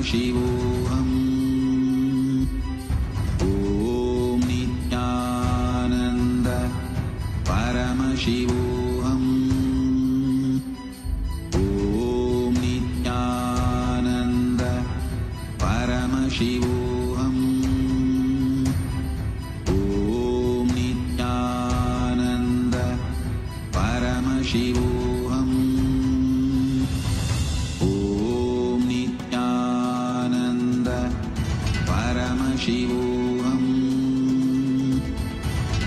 Paramashivoham. Om Nityananda Paramashivoham. Om Nityananda Paramashivoham. Om Nityananda Paramashivoham. Om Nityananda Paramashivoham.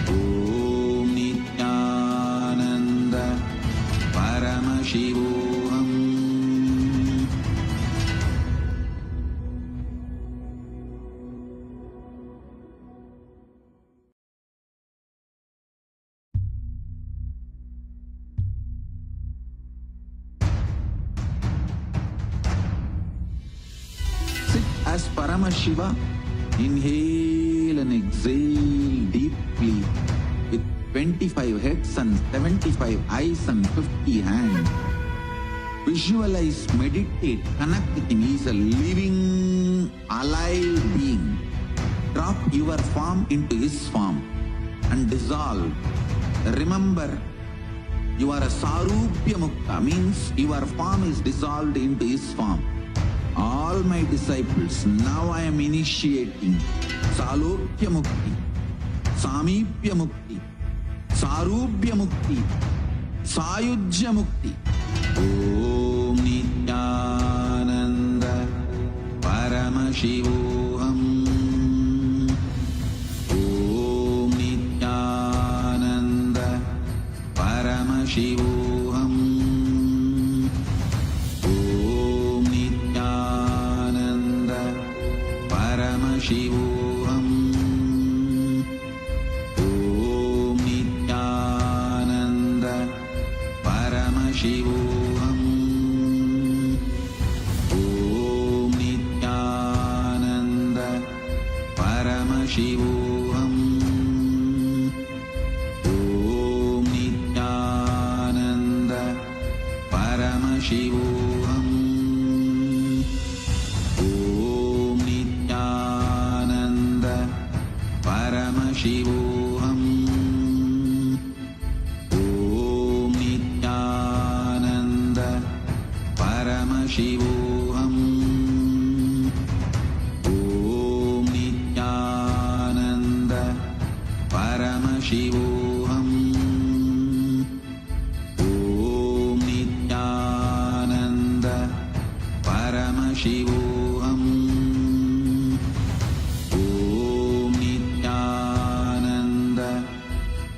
Om Nityananda Paramashivoham. Sit as Paramashiva. Inhale and exhale deeply with 25 heads and 75 eyes and 50 hands. Visualize, meditate, connect with him. He is a living, alive being. Drop your form into his form and dissolve. Remember, you are a Sarupya Mukta, means your form is dissolved into his form. All my disciples, now I am initiating Salokya Mukti, Samipya Mukti, Sarupya Mukti, Sayujya Mukti. Om Nityananda Paramashivoham. Om Nityananda Paramashivoham. Om Nityananda Paramashivoham. Om Nityananda Paramashivoham. Om Nityananda Paramashivoham. Om Nityananda Paramashivoham. Om Nityananda Paramashivoham. Om Nityananda Paramashivoham. Om Nityananda Paramashivoham. Om Nityananda Paramashivoham. Om Nityananda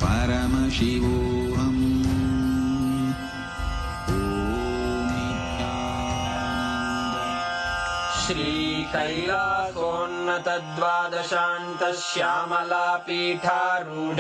Paramashivoham. Shri कैलासोन्नत द्वादशान्त Shyamala पीठारूढ़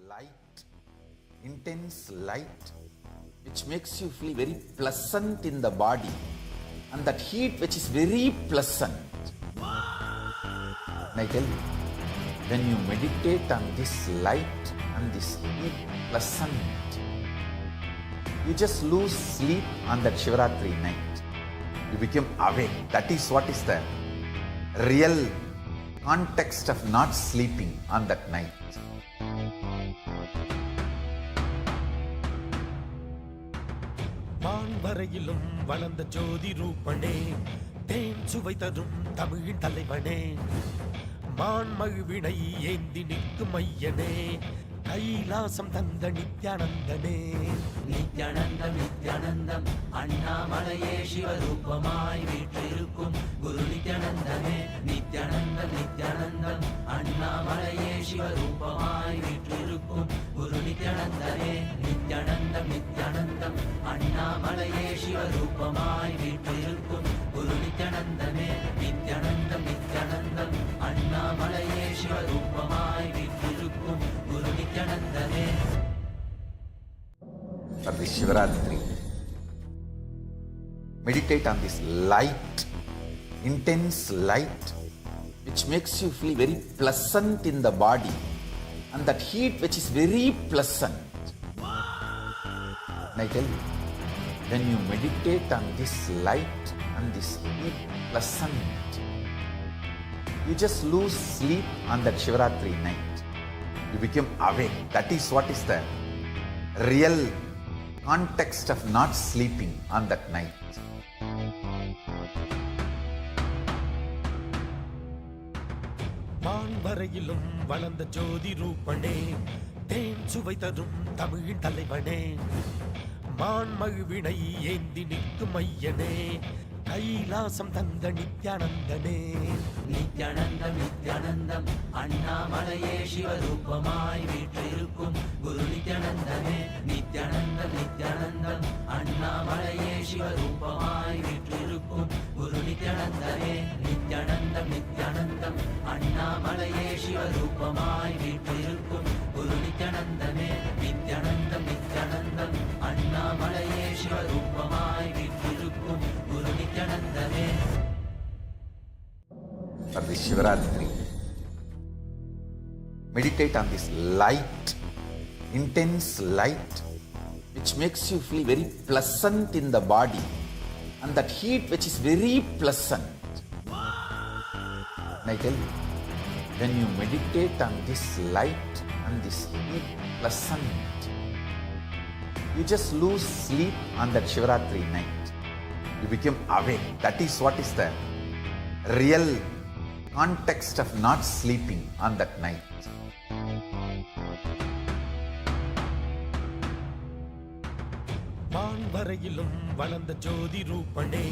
light, intense light, which makes you feel very pleasant in the body, and that heat which is very pleasant. And I tell you, when you meditate on this light and this heat pleasant, you just lose sleep on that Shivaratri night. You become awake. That is what is the real context of not sleeping on that night. Man வரையிலும் வளர்ந்த ஜோதி ரூபனே, தேன் சுவை தரும் தமிழின் தலைவனே, மான்மழுவினை ஏந்தி நிற்கும் ஐயனே, கைலாசம் தந்த நித்யானந்தனே. நித்யானந்தம் நித்யானந்தம் அண்ணாமலையே சிவரூபமாய் வீற்றிருக்கும் குரு நித்யானந்தமே. நித்யானந்தம் நித்யானந்தம் அண்ணாமலையே சிவரூபமாய் வீற்றிருக்கும் குரு நித்யானந்தமே. நித்யானந்தம் நித்யானந்தம் அண்ணாமலையே சிவரூபமாய் வீற்றிருக்கும் குரு நித்யானந்தமே. நித்யானந்தம் நித்யானந்தம் அண்ணாமலையே சிவரூபமாய் வீற்றிருக்கும் குரு நித்யானந்தமே. For this Shivaratri, meditate on this light, intense light, which makes you feel very pleasant in the body, and that heat which is very pleasant. And I tell you, when you meditate on this light and this heat pleasant, you just lose sleep on that Shivaratri night. You become awake. That is what is the real context of not sleeping on that night. மான் வரையிலும் வளர்ந்த ஜோதி ரூபனே, தேன் சுவை தரும் தமிழின் தலைவனே, மான்மழுவினை ஏந்தி நிற்கும் ஐயனே, கைலாசம் தந்த நித்யானந்தனே. நித்யானந்தம் நித்யானந்தம் அண்ணாமலையே சிவரூபமாய் வீற்றிருக்கும் குரு நித்யானந்தமே. நித்யானந்தம் நித்யானந்தம் அண்ணாமலையே சிவரூபமாய் வீற்றிருக்கும் குரு நித்யானந்தமே. நித்யானந்தம் நித்யானந்தம் அண்ணாமலையே சிவரூபமாய் வீற்றிருக்கும் குரு நித்யானந்தமே. நித்யானந்தம் நித்யானந்தம் அண்ணாமலையே சிவரூபமாய் வீற்றிருக்கும் குரு நித்யானந்தமே. For this Shivaratri, meditate on this light, intense light, which makes you feel very pleasant in the body, and that heat which is very pleasant. And I tell you, when you meditate on this light and this heat pleasant, you just lose sleep on that Shivaratri night. You become awake. That is what is the real context of not sleeping on that night. மான் வரையிலும் வளர்ந்த ஜோதி ரூபனே,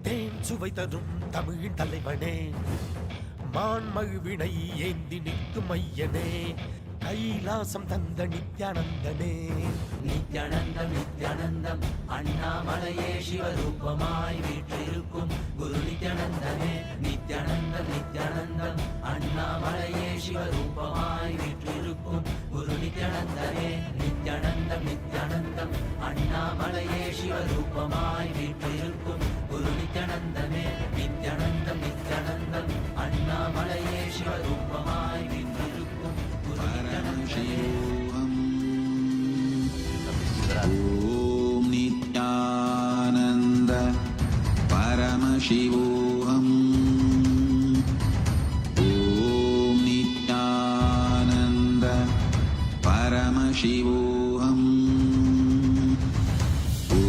தேன் சுவை தரும் தமிழின் தலைவனே, மான்மழுவினை ஏந்தி நிற்கும் ஐயனே, கைலாசம் தந்த நித்யானந்தனே. நித்யானந்தம் நித்யானந்தம் அண்ணாமலையே சிவரூபமாய் வீற்றிருக்கும் குரு நித்யானந்தமே. நித்யானந்தம் நித்யானந்தம் அண்ணாமலையே சிவரூபமாய் வீற்றிருக்கும் குரு நித்யானந்தமே. நித்யானந்தம் நித்யானந்தம் அண்ணாமலையே சிவரூபமாய் வீற்றிருக்கும் குரு நித்யானந்தமே. நித்யானந்தம் நித்யானந்தம் அண்ணாமலையே சிவரூபமாய் வீற்றிருக்கும் குரு परमशिवोऽहम् ॐ नित्यानन्द परमशिवोऽहम् ॐ नित्यानन्द परमशिवोऽहम् ॐ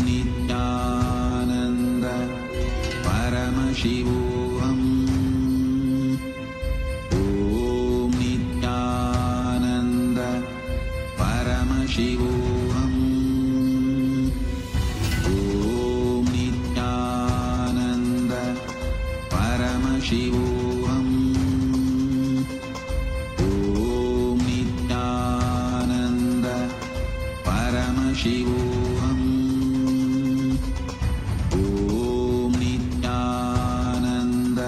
नित्यानन्द परमशिवोऽहम् शिवोऽहम् ॐ नित्यानन्द परमशिवोऽहम् ॐ नित्यानन्द परमशिवोऽहम् ॐ नित्यानन्द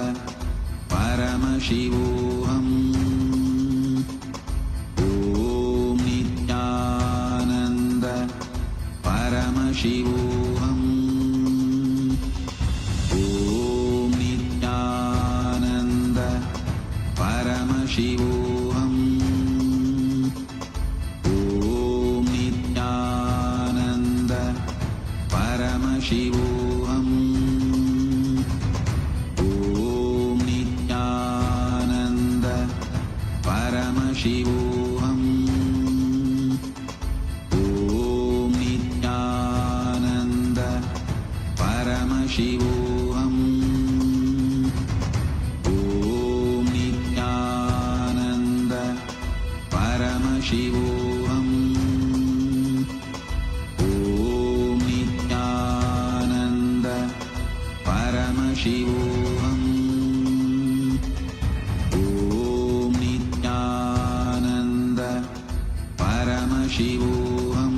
परमशिवोऽहम् शिवोऽहम् ॐ नित्यानन्द परमशिवोऽहम् ॐ नित्यानन्द परमशिवोऽहम् ॐ नित्यानन्द परमशिवोऽहम् ॐ Nityanand Paramashivoham. Om Nityananda Paramashivoham.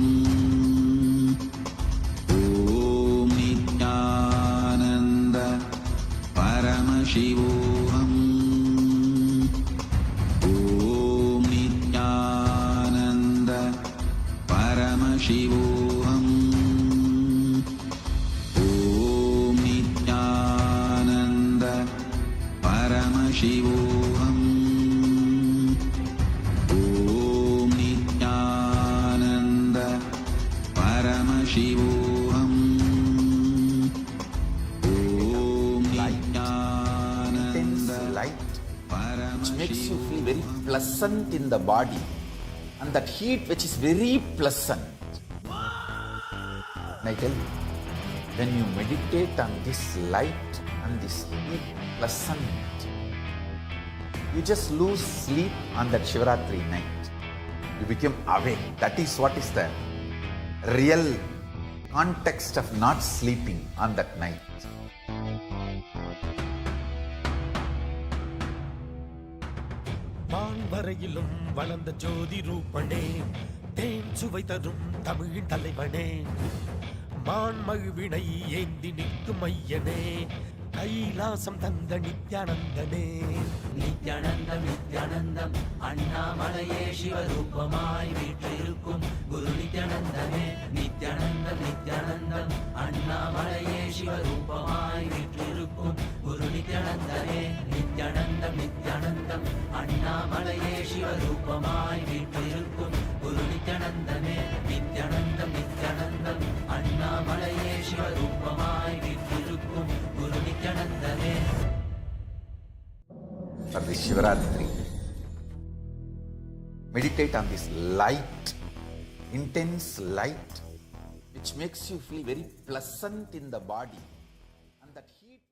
Om Nityananda Paramashivoham. Om Nityananda Paramashivoham. Om Nityananda Paramashivoham. Om Nityananda Paramashivoham. Om Intense light which makes you feel very pleasant in the body, and that heat which is very pleasant. And I tell you, when you meditate on this light and this heat pleasant, you just lose sleep on that Shivaratri night. You become awake. That is what is the real context of not sleeping on that night. வான்வரையிலும் வளர்ந்த ஜோதி ரூபனே, தேன் சுவை தரும் தமிழின் தலைவனே, மான்மழுவினை ஏந்தி நிற்கும் ஐயனே, கைலாசம் தந்த நித்யானந்தனே. நித்யானந்தம் நித்யானந்தம் அண்ணாமலையே சிவரூபமாய் வீற்றிருக்கும் குரு நித்யானந்தமே. நித்யானந்தம் நித்யானந்தம் அண்ணாமலையே சிவரூபமாய் வீற்றிருக்கும் குரு நித்யானந்தமே. நித்யானந்தம் நித்யானந்தம் அண்ணாமலையே சிவரூபமாய் வீற்றிருக்கும் குரு நித்யானந்தமே. நித்யானந்தம் நித்யானந்தம் அண்ணாமலையே சிவரூபமாய் வீற்றிருக்கும் குரு நித்யானந்தமே. For this Shivaratri, meditate on this light, intense light, which makes you feel very pleasant in the body, and that heat.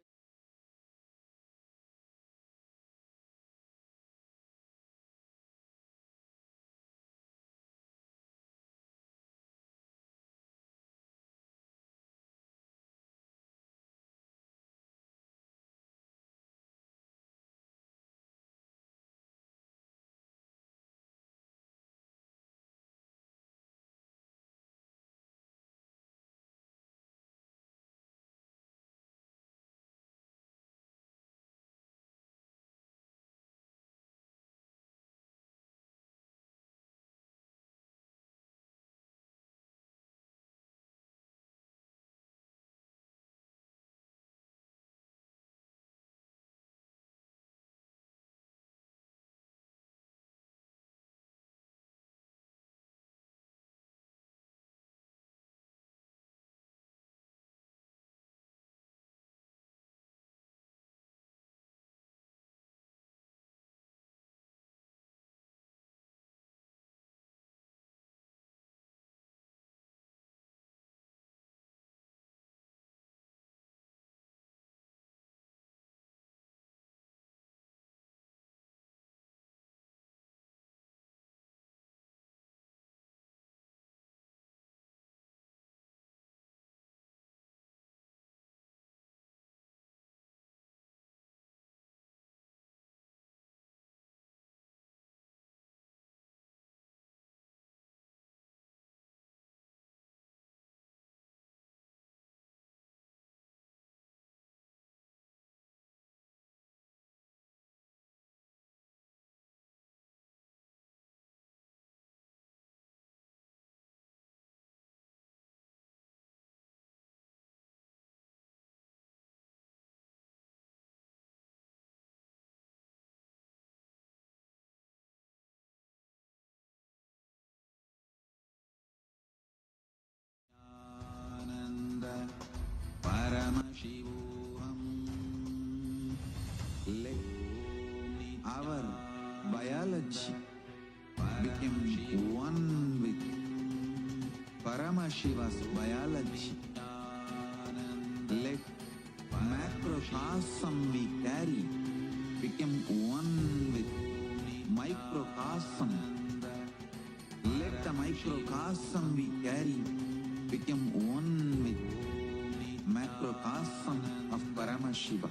Paramashivoham. Let our biology become one with Paramashiva's biology. Let macrocosm we carry become one with microcosm. Let the microcosm we carry become one with macrocosm of Paramashiva.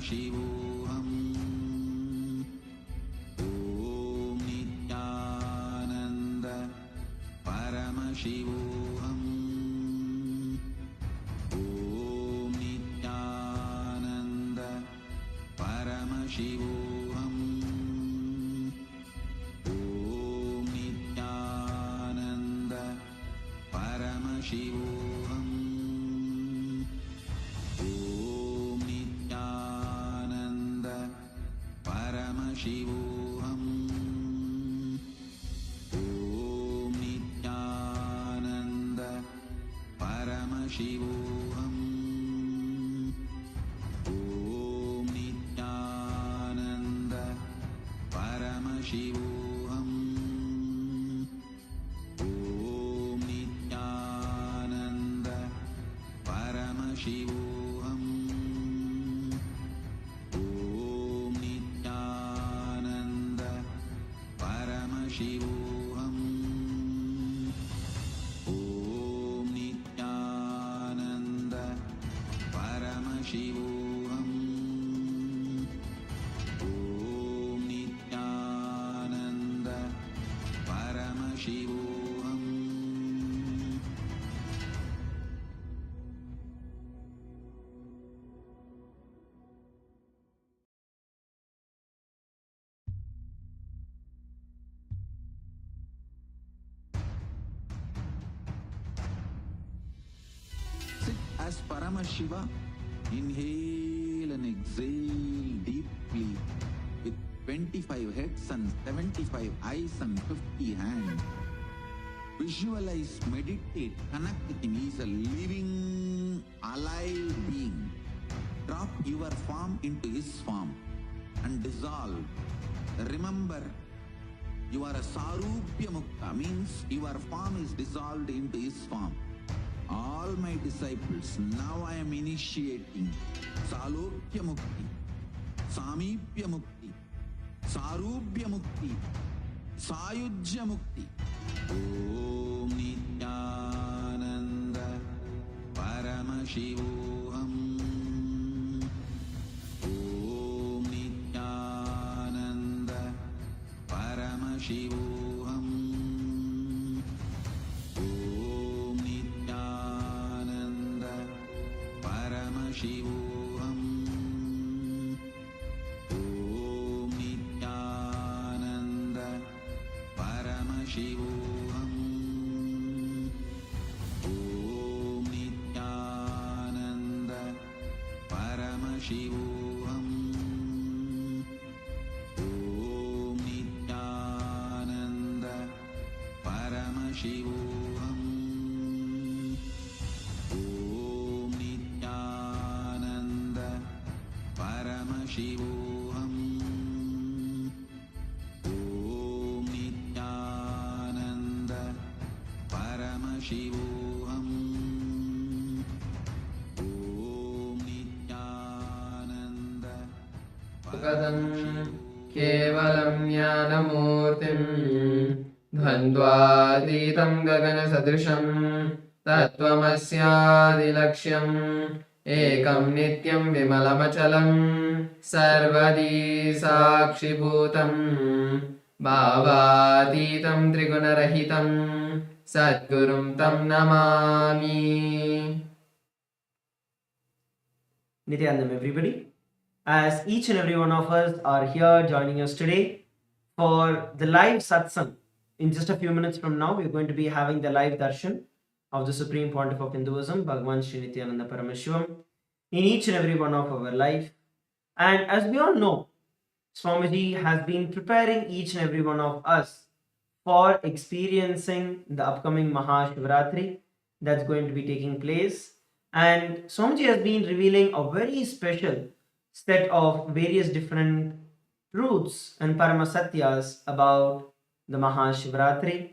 Paramashivoham. Om Nityananda Paramashivoham. Om Nityananda Paramashivoham. Om Nityananda Paramashivoham. Om Nityananda Paramashivoham. Om Nityananda Paramashivoham. Om Nityananda Paramashivoham. Om Nityananda Paramashivoham. Om Nityananda Paramashivoham. Om Nityananda Paramashivoham. Om Nityananda Paramashivoham. Sit as Paramashiva. Inhale and exhale deeply with 25 heads and 75 eyes and 50 hands. Visualize, meditate, connect with him. He is a living, alive being. Drop your form into his form and dissolve. Remember, you are a Sarupya Mukta, means your form is dissolved into his form. All my disciples, now I am initiating Salokya Mukti, Samipya Mukti, Sarupya Mukti, Sayujya Mukti. Om Nityananda Paramashivoham. Om Nityananda Paramashivoham. Om Nityananda Paramashivoham. Om Nityananda Paramashivoham. Om Nityananda Paramashivoham. Om Nityananda Paramashivoham. Om Nityananda Paramashivoham. Om Nityananda Paramashivoham. Om Nityananda गदं केवलं ज्ञानमूर्तिं द्वन्द्वातीतं गगनसदृशं तत्त्वमस्यादिलक्ष्यम् एकं नित्यं विमलमचलं सर्वदी साक्षिभूतं भावातीतं त्रिगुणरहितं सद्गुरुं तं Namami. Nityanandam, everybody. As each and every one of us are here joining us today for the live satsang. In just a few minutes from now, we're going to be having the live darshan of the Supreme Pontiff of Hinduism, BHAGAVAN SRI NITHYANANDA PARAMASHIVAM, in each and every one of our life. And as we all know, Swamiji has been preparing each and every one of us for experiencing the upcoming Mahashivaratri that's going to be taking place. And Swamiji has been revealing a very special set of various different truths and Paramasatyas about the Mahashivaratri.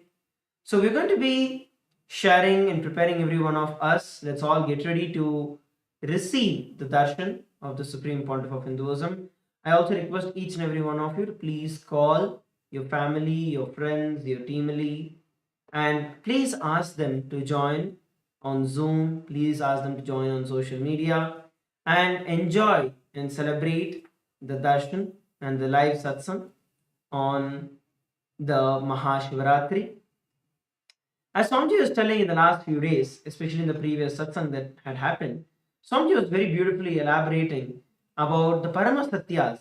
So we're going to be sharing and preparing every one of us. Let's all get ready to receive the darshan of the Supreme Pontiff of Hinduism. I also request each and every one of you to please call your family, your friends, your teamily, and please ask them to join on Zoom. Please ask them to join on social media and enjoy and celebrate the Darshan and the live Satsang on the Mahashivaratri. As Swamiji was telling in the last few days, especially in the previous Satsang that had happened, Swamiji was very beautifully elaborating about the Paramasatyas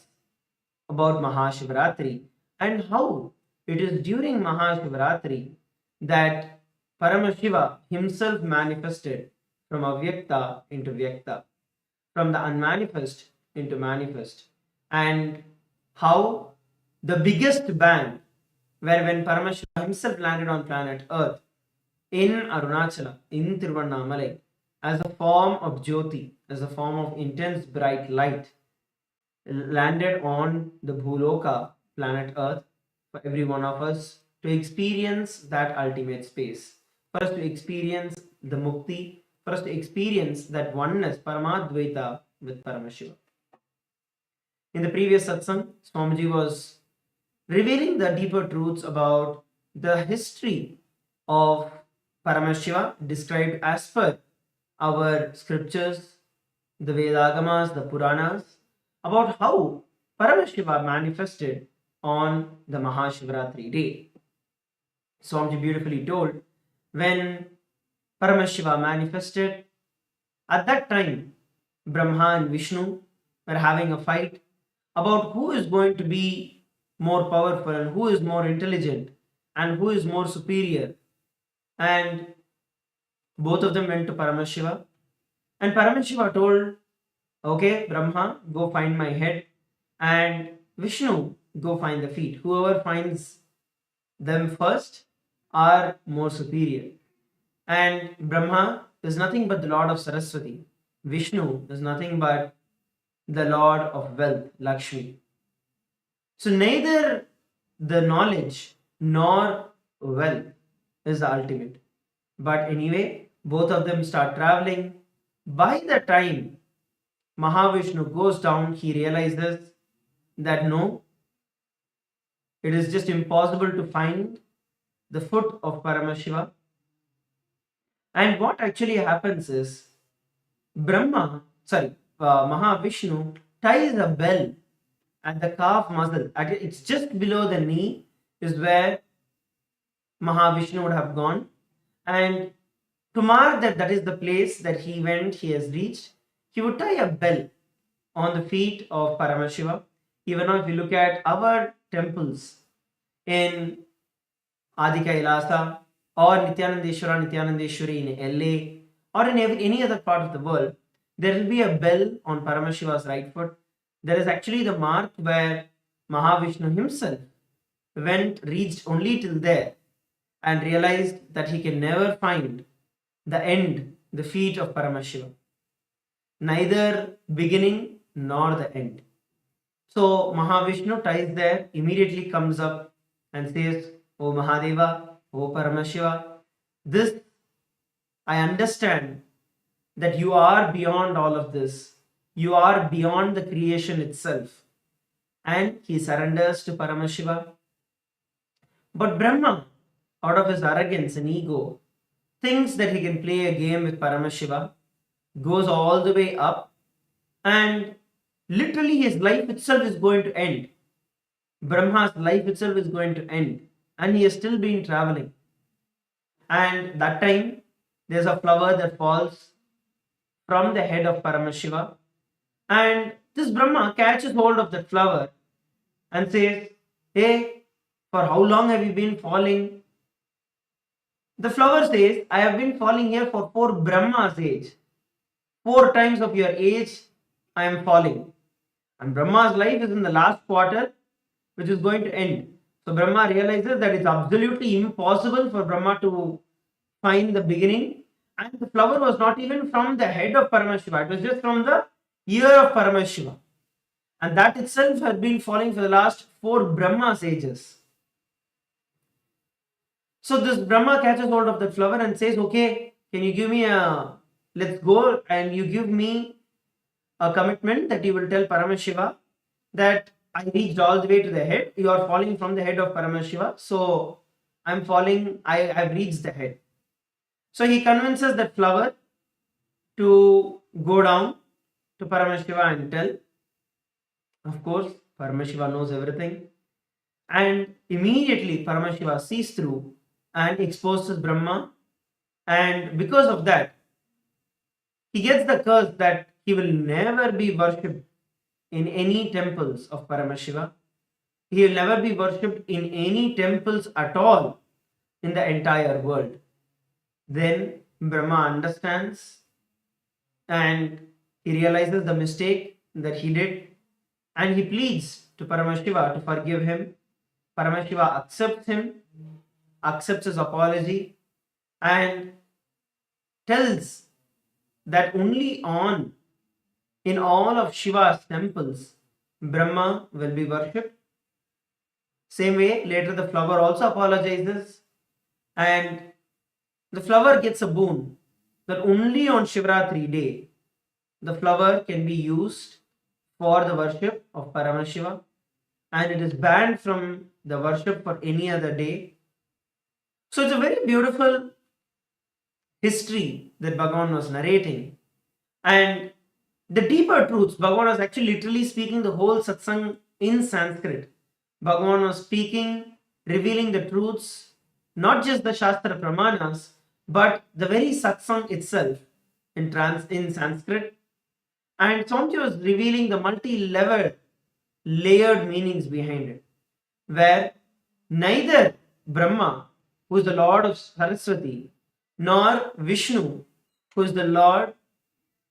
about Mahashivaratri and how it is during Mahashivaratri that Paramashiva himself manifested from Avyakta into Vyakta, from the unmanifest into manifest, and how the biggest bang, where when Paramashiva himself landed on planet Earth in Arunachala, in Tiruvannamalai, as a form of Jyoti, as a form of intense bright light, landed on the Bhuloka, planet Earth, for every one of us to experience that ultimate space. For us to experience the Mukti, for us to experience that oneness, Paramadvaita with Paramashiva. In the previous satsang, Swamiji was revealing the deeper truths about the history of Paramashiva described as per our scriptures, the Vedagamas, the Puranas, about how Paramashiva manifested on the Mahashivaratri day. Swamiji beautifully told, when Paramashiva manifested, at that time Brahma and Vishnu were having a fight about who is going to be more powerful and who is more intelligent and who is more superior. And both of them went to Paramashiva, and Paramashiva told, okay, Brahma, go find my head, and Vishnu, go find the feet. Whoever finds them first are more superior. And Brahma is nothing but the Lord of Saraswati. Vishnu is nothing but the Lord of wealth, Lakshmi. So neither the knowledge nor wealth is the ultimate. But anyway, both of them start traveling. By the time Mahavishnu goes down, he realizes that no, it is just impossible to find the foot of Paramashiva. And what actually happens is Mahavishnu ties a bell at the calf muscle. It's just below the knee is where Mahavishnu would have gone. And to mark that is the place that he has reached, he would tie a bell on the feet of Paramashiva. Even now, if you look at our temples in MahaKailasa or Nityanandeshwari in LA or in any other part of the world, there will be a bell on Paramashiva's right foot. There is actually the mark where Mahavishnu himself reached only till there and realized that he can never find the end, the feet of Paramashiva. Neither beginning nor the end. So Mahavishnu ties there, immediately comes up and says, O Mahadeva, O Paramashiva, this I understand that you are beyond all of this. You are beyond the creation itself. And he surrenders to Paramashiva. But Brahma, out of his arrogance and ego, thinks that he can play a game with Paramashiva, goes all the way up, and literally his life itself is going to end. Brahma's life itself is going to end, and he has still been traveling. And that time, there's a flower that falls from the head of Paramashiva, and this Brahma catches hold of that flower and says, hey, for how long have you been falling? The flower says, I have been falling here for 4 Brahma's age. 4 times of your age, I am falling. And Brahma's life is in the last quarter, which is going to end. So Brahma realizes that it's absolutely impossible for Brahma to find the beginning. And the flower was not even from the head of Paramashiva. It was just from the ear of Paramashiva. And that itself had been falling for the last 4 Brahma's ages. So this Brahma catches hold of the flower and says, okay, can you give me let's go, and you give me a commitment that you will tell Paramashiva that I reached all the way to the head. You are falling from the head of Paramashiva. So I'm falling, I've reached the head. So he convinces that flower to go down to Paramashiva and tell. Of course, Paramashiva knows everything. And immediately Paramashiva sees through and exposes Brahma. And because of that, he gets the curse that he will never be worshipped in any temples of Paramashiva. He will never be worshipped in any temples at all in the entire world. Then Brahma understands and he realizes the mistake that he did and he pleads to Paramashiva to forgive him. Paramashiva accepts him, accepts his apology, and tells that only in all of Shiva's temples Brahma will be worshipped. Same way, later the flower also apologizes, and the flower gets a boon that only on Shivaratri day the flower can be used for the worship of Paramashiva, and it is banned from the worship for any other day. So it's a very beautiful history that Bhagavan was narrating, and the deeper truths, Bhagavan was actually literally speaking the whole satsang in Sanskrit. Bhagavan was speaking, revealing the truths, not just the Shastra Pramanas, but the very satsang itself in Sanskrit. And Swamiji was revealing the multi-level, layered meanings behind it, where neither Brahma, who is the Lord of Saraswati, nor Vishnu, who is the Lord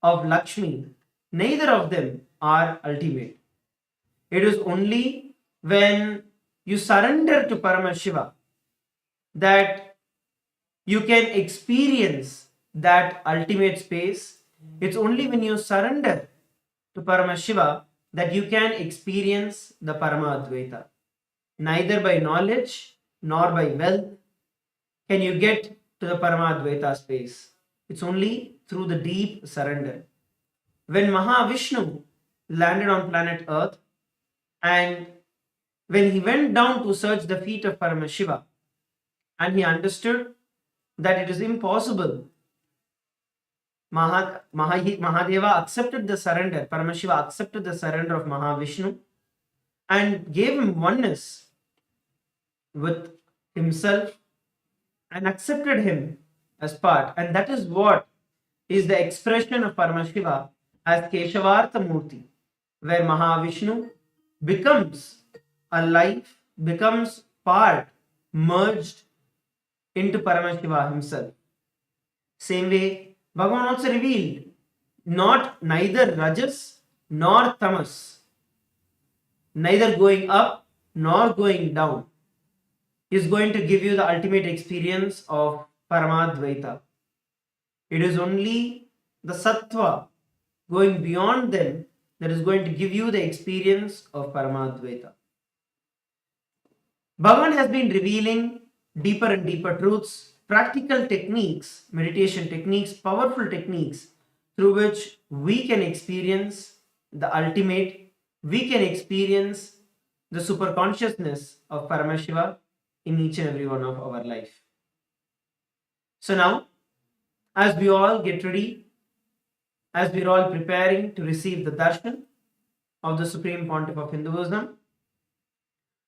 of Lakshmi, neither of them are ultimate. It is only when you surrender to Paramashiva that you can experience that ultimate space. It's only when you surrender to Paramashiva that you can experience the Paramadvaita. Neither by knowledge nor by wealth can you get to the Paramadvaita space. It's only through the deep surrender. When Mahavishnu landed on planet Earth and when he went down to search the feet of Paramashiva and he understood that it is impossible, Mahadeva accepted the surrender, Paramashiva accepted the surrender of Mahavishnu and gave him oneness with himself and accepted him as part. And that is what is the expression of Paramashiva as Keshavartha Murthy, where Mahavishnu becomes alive, becomes part, merged into Paramashiva himself. Same way, Bhagavan also revealed neither Rajas nor Tamas, neither going up nor going down, is going to give you the ultimate experience of Paramadvaita. It is only the Sattva going beyond them that is going to give you the experience of Paramadvaita. Bhagavan has been revealing deeper and deeper truths, practical techniques, meditation techniques, powerful techniques through which we can experience the ultimate, we can experience the super consciousness of Paramashiva in each and every one of our life. So now, as we all get ready, as we are all preparing to receive the darshan of the Supreme Pontiff of Hinduism,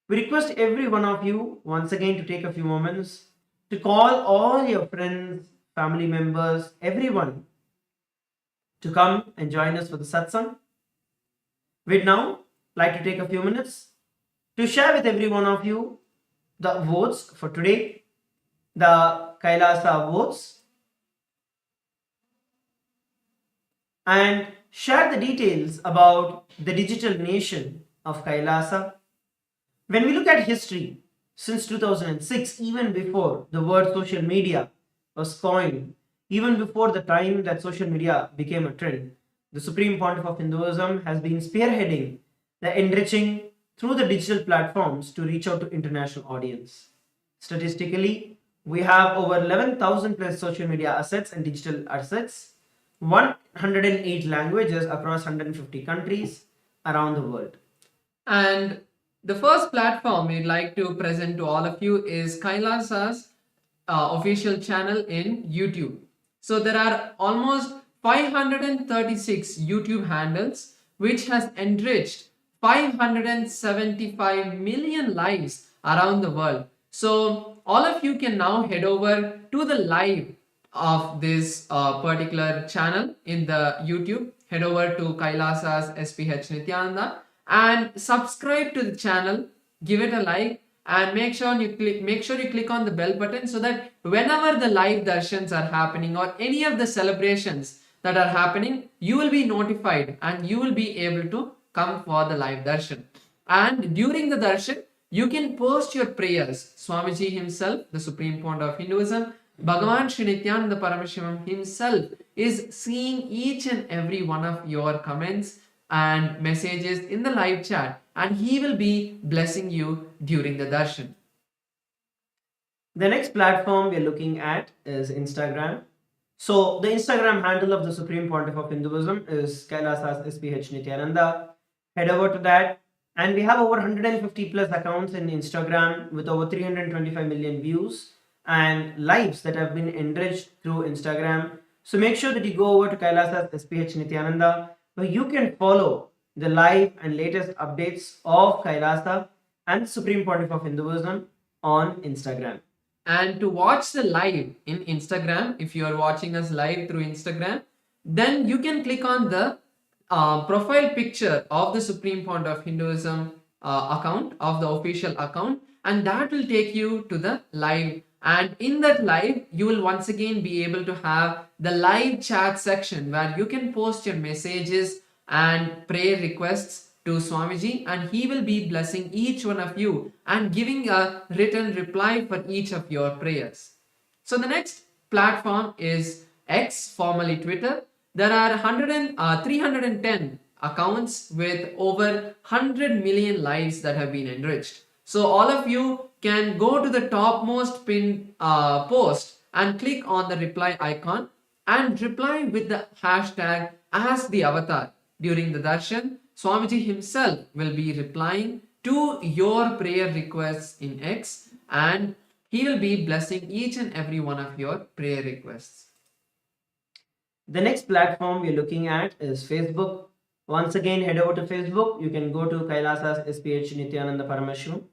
we request every one of you once again to take a few moments to call all your friends, family members, everyone to come and join us for the satsang. We'd now like to take a few minutes to share with every one of you the votes for today, the Kailasa votes, and share the details about the digital nation of Kailasa. When we look at history, since 2006, even before the word social media was coined, even before the time that social media became a trend, the Supreme Pontiff of Hinduism has been spearheading the enriching through the digital platforms to reach out to international audience. Statistically, we have over 11,000 plus social media assets and digital assets, 108 languages across 150 countries around the world. And the first platform we'd like to present to all of you is Kailasa's official channel in YouTube. So there are almost 536 YouTube handles which has enriched 575 million lives around the world. So all of you can now head over to the live of this particular channel in the YouTube. Head over to Kailasa's SPH Nityananda and subscribe to the channel. Give it a like and make sure you click on the bell button so that whenever the live darshans are happening or any of the celebrations that are happening, you will be notified and you will be able to come for the live darshan. And during the darshan, you can post your prayers. Swamiji himself, the Supreme Pontiff of Hinduism, Bhagavan Sri Nityananda Paramashivam himself is seeing each and every one of your comments and messages in the live chat, and he will be blessing you during the darshan. The next platform we're looking at is Instagram. So the Instagram handle of the Supreme Pontiff of Hinduism is Kailasa's SPH Nityananda. Head over to that, and we have over 150 plus accounts in Instagram with over 325 million views and lives that have been enriched through Instagram. So make sure that you go over to Kailasa's SPH Nityananda, where you can follow the live and latest updates of Kailasa and the Supreme Pontiff of Hinduism on Instagram. And to watch the live in Instagram, if you are watching us live through Instagram, then you can click on the profile picture of the Supreme Pontiff of Hinduism account, of the official account, and that will take you to the live. And in that live, you will once again be able to have the live chat section where you can post your messages and prayer requests to Swamiji, and he will be blessing each one of you and giving a written reply for each of your prayers. So the next platform is X, formerly Twitter. There are 310 accounts with over 100 million lives that have been enriched. So all of you can go to the topmost pinned post and click on the reply icon and reply with the hashtag as the avatar. During the darshan, Swamiji himself will be replying to your prayer requests in X, and he will be blessing each and every one of your prayer requests. The next platform we're looking at is Facebook. Once again, head over to Facebook. You can go to Kailasa's SPH Nityananda Paramashivam.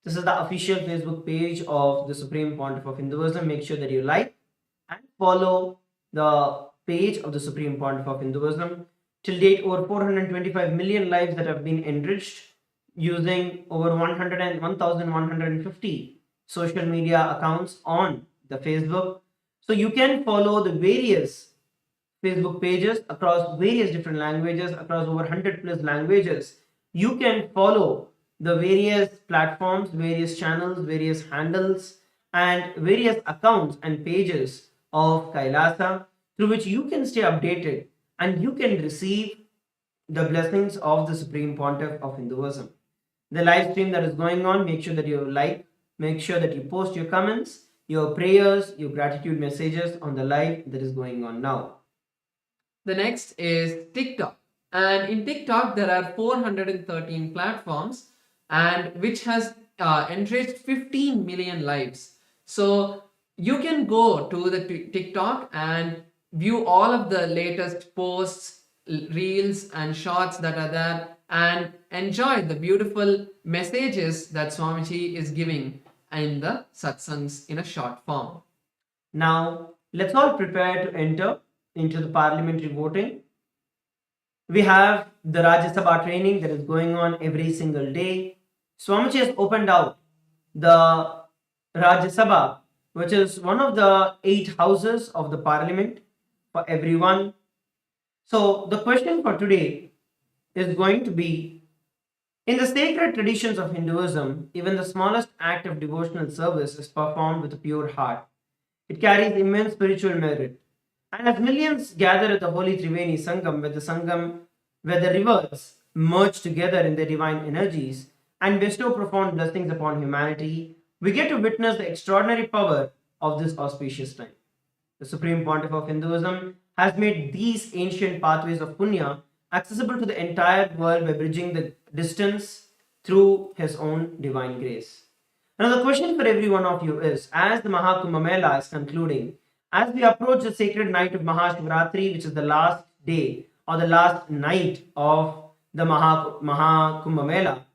This is the official Facebook page of the Supreme Pontiff of Hinduism. Make sure that you like and follow the page of the Supreme Pontiff of Hinduism. Till date, over 425 million lives that have been enriched using over 1,150 social media accounts on the Facebook. So you can follow the various Facebook pages across various different languages, across over 100 plus languages. You can follow the various platforms, various channels, various handles, and various accounts and pages of Kailasa through which you can stay updated and you can receive the blessings of the Supreme Pontiff of Hinduism. The live stream that is going on, make sure that you like, make sure that you post your comments, your prayers, your gratitude messages on the live that is going on now. The next is TikTok. And in TikTok, there are 413 platforms and which has enriched 15 million lives. So you can go to the TikTok and view all of the latest posts, reels and shorts that are there and enjoy the beautiful messages that Swamiji is giving in the satsangs in a short form. Now, let's all prepare to enter into the parliamentary voting. We have the Rajya Sabha training that is going on every single day. Swamiji has opened out the Rajya Sabha, which is one of the 8 houses of the parliament for everyone. So the question for today is going to be, in the sacred traditions of Hinduism, even the smallest act of devotional service is performed with a pure heart. It carries immense spiritual merit. And as millions gather at the holy Triveni Sangam, where the rivers merge together in their divine energies and bestow profound blessings upon humanity, we get to witness the extraordinary power of this auspicious time. The Supreme Pontiff of Hinduism has made these ancient pathways of Punya accessible to the entire world by bridging the distance through his own divine grace. Now the question for every one of you is, as the Mahakumbh Mela is concluding, as we approach the sacred night of Mahashivaratri, which is the last day or the last night of the Maha Mela,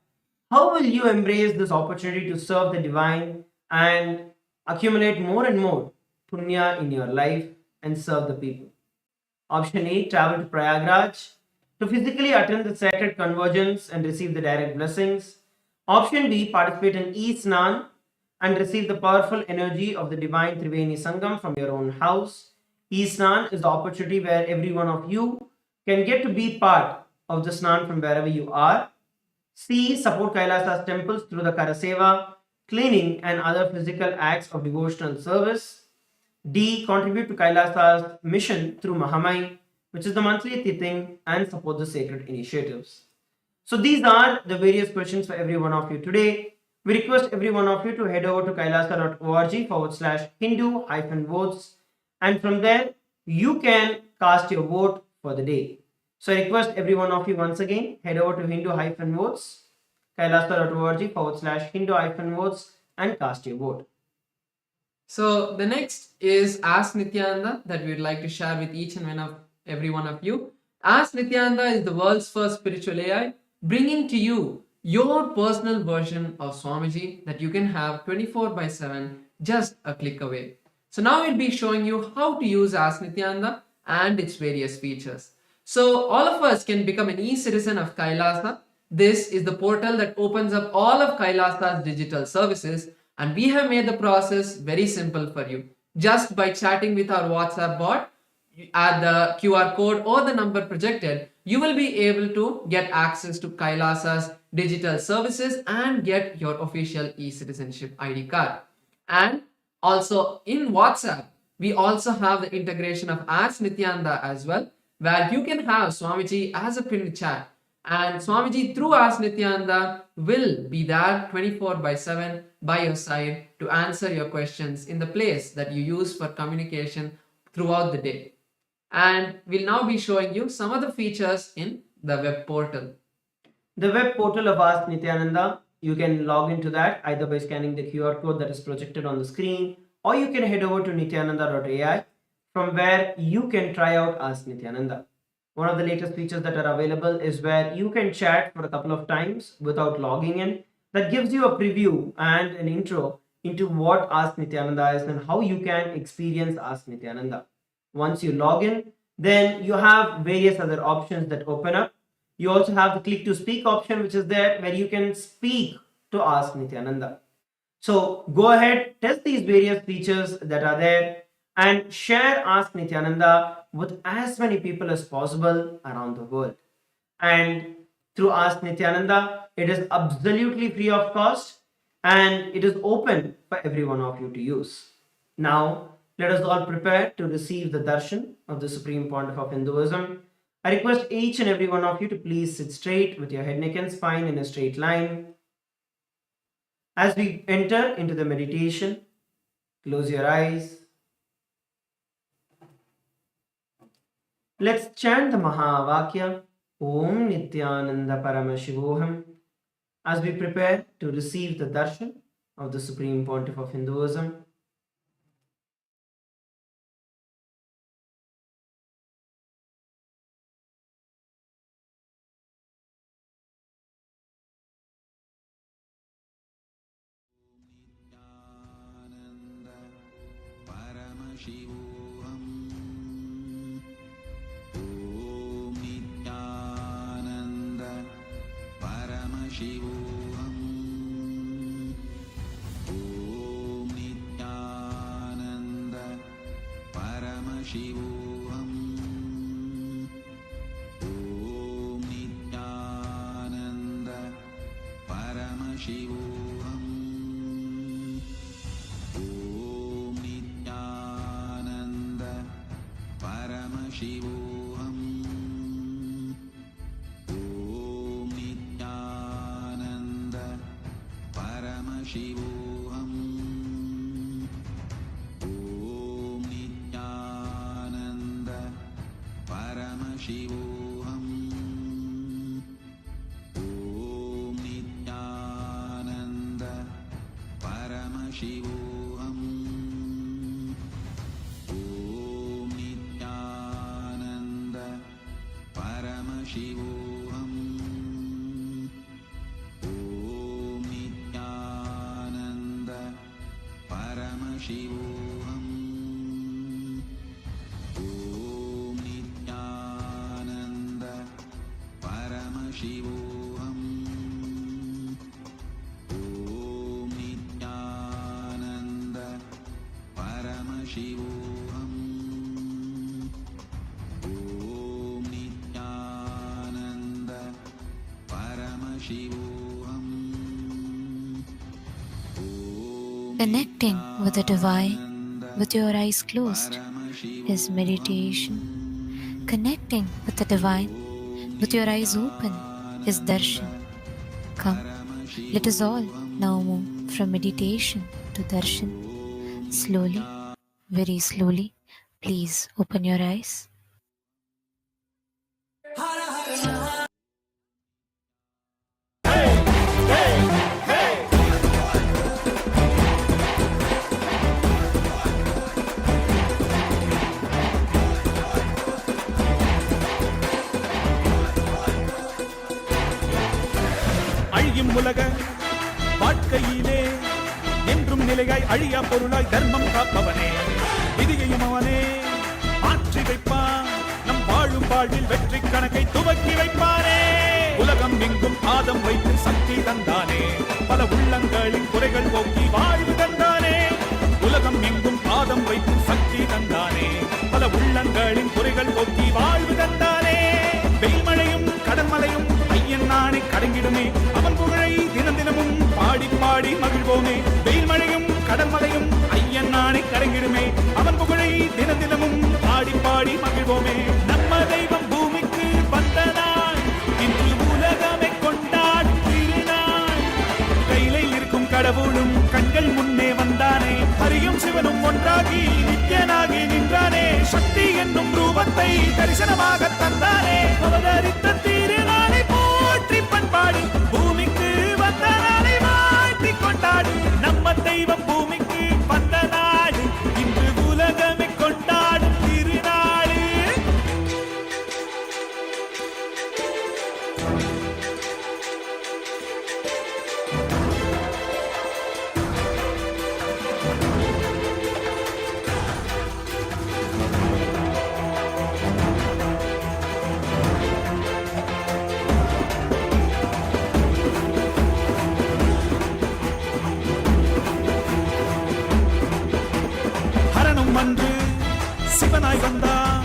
how will you embrace this opportunity to serve the divine and accumulate more and more punya in your life and serve the people? Option A, travel to Prayagraj to physically attend the sacred convergence and receive the direct blessings. Option B, participate in E-Snan and receive the powerful energy of the divine Triveni Sangam from your own house. E-Snan is the opportunity where every one of you can get to be part of the Snan from wherever you are. C, support Kailasa's temples through the Karaseva, cleaning and other physical acts of devotional service. D, contribute to Kailasa's mission through Mahamai, which is the monthly Tithing, and support the sacred initiatives. So these are the various questions for every one of you today. We request every one of you to head over to kailasa.org/Hindu-votes, and from there you can cast your vote for the day. So I request every one of you once again, head over to Hindu-votes, kailasa.org/Hindu-votes, and cast your vote. So the next is Ask Nityananda that we would like to share with each and every one of you. Ask Nityananda is the world's first spiritual AI, bringing to you your personal version of Swamiji that you can have 24/7, just a click away. So now we'll be showing you how to use Ask Nityananda and its various features. So all of us can become an e-citizen of Kailasa. This is the portal that opens up all of Kailasa's digital services, and we have made the process very simple for you. Just by chatting with our WhatsApp bot at the QR code or the number projected, you will be able to get access to Kailasa's digital services and get your official e-citizenship ID card. And also in WhatsApp, we also have the integration of Ask Nityananda as well, where you can have Swamiji as a pinned chat. And Swamiji through Ask Nityananda will be there 24/7 by your side to answer your questions in the place that you use for communication throughout the day. And we'll now be showing you some of the features in the web portal. The web portal of Ask Nityananda, you can log into that either by scanning the QR code that is projected on the screen, or you can head over to nityananda.ai, from where you can try out Ask Nityananda. One of the latest features that are available is where you can chat for a couple of times without logging in. That gives you a preview and an intro into what Ask Nityananda is and how you can experience Ask Nityananda. Once you log in, then you have various other options that open up. You also have the click to speak option, which is there where you can speak to Ask Nityananda. So go ahead, test these various features that are there and share Ask Nityananda with as many people as possible around the world. And through Ask Nityananda, it is absolutely free of cost and it is open for every one of you to use. Now, let us all prepare to receive the darshan of the Supreme Pontiff of Hinduism. I request each and every one of you to please sit straight with your head, neck and spine in a straight line. As we enter into the meditation, close your eyes. Let's chant the Mahavakya, Om Nityananda Paramashivoham, as we prepare to receive the darshan of the Supreme Pontiff of Hinduism. Paramashivoham. Om Nityananda Paramashivoham. Om Nityananda Paramashivoham. Om Nityananda Paramashivoham. Om Nityananda Paramashivoham. Om Nityananda Paramashivoham. Om Nityananda Paramashivoham. Om Nityananda Paramashivoham. Om Nityananda Paramashivoham. Paramashivoham. Om Nityananda Paramashivoham. Om Nityananda Paramashivoham. Om Nityananda Paramashivoham. Connecting with the divine with your eyes closed is meditation. Connecting with the divine with your eyes open is darshan. Come, let us all now move from meditation to darshan. Slowly, very slowly, please open your eyes. அழியும் உலக வாழ்க்கையிலே என்றும் நிலையாய் அழியா பொருளாய் தர்மம் காப்பவனே, விதியையும் அவனே மாற்றி வைப்பான். நம் வாழும் வாழ்வில் வெற்றி கணக்கை துவக்கி வைப்பானே. உலகம் எங்கும் பாதம் வைத்து சக்தி தந்தானே, பல உள்ளங்களின் குறைகள் போக்கி வாழ்வு தந்தானே. உலகம் எங்கும் பாதம் வைத்து சக்தி தந்தானே, பல உள்ளங்களின் குறைகள் போக்கி வாழ்வு தந்தானே. வெயில்மழையும் கடன்மலையும் ஐயன் நானே கடங்கிடுமே, அவன் புகழை தினம் தினமும் பாடி பாடி மகிழ்வோமே. வெயில்மழையும் கடன்மலையும் ஐயன் நானே கடங்கிடுமே, அவன் புகழை தினம் தினமும் பாடி பாடி மகிழ்வோமே. நம்ம தெய்வம் பூமிக்கு வந்த நாள், இன்று உலகமே கொண்டாடும் திருநாள். கையிலே இருக்கும் கடவுளும் கண்கள் முன்னே வந்தானே, ஹரியும் சிவனும் ஒன்றாகி நித்யனாகி நின்றானே. சக்தி என்னும் ரூபத்தை தரிசனமாக தந்தானே, அவதரித்த திருநாளை போற்றி பண்பாடி பூமிக்கு வந்த நாளை வாழ்த்தி கொண்டாடு. நம்ம தெய்வம் பூமிக்கு வந்த நாடு, இன்று உலகமே கொண்டாடும் திருநாடு. ஹரனும் அன்று சிவனாய் வந்தான்,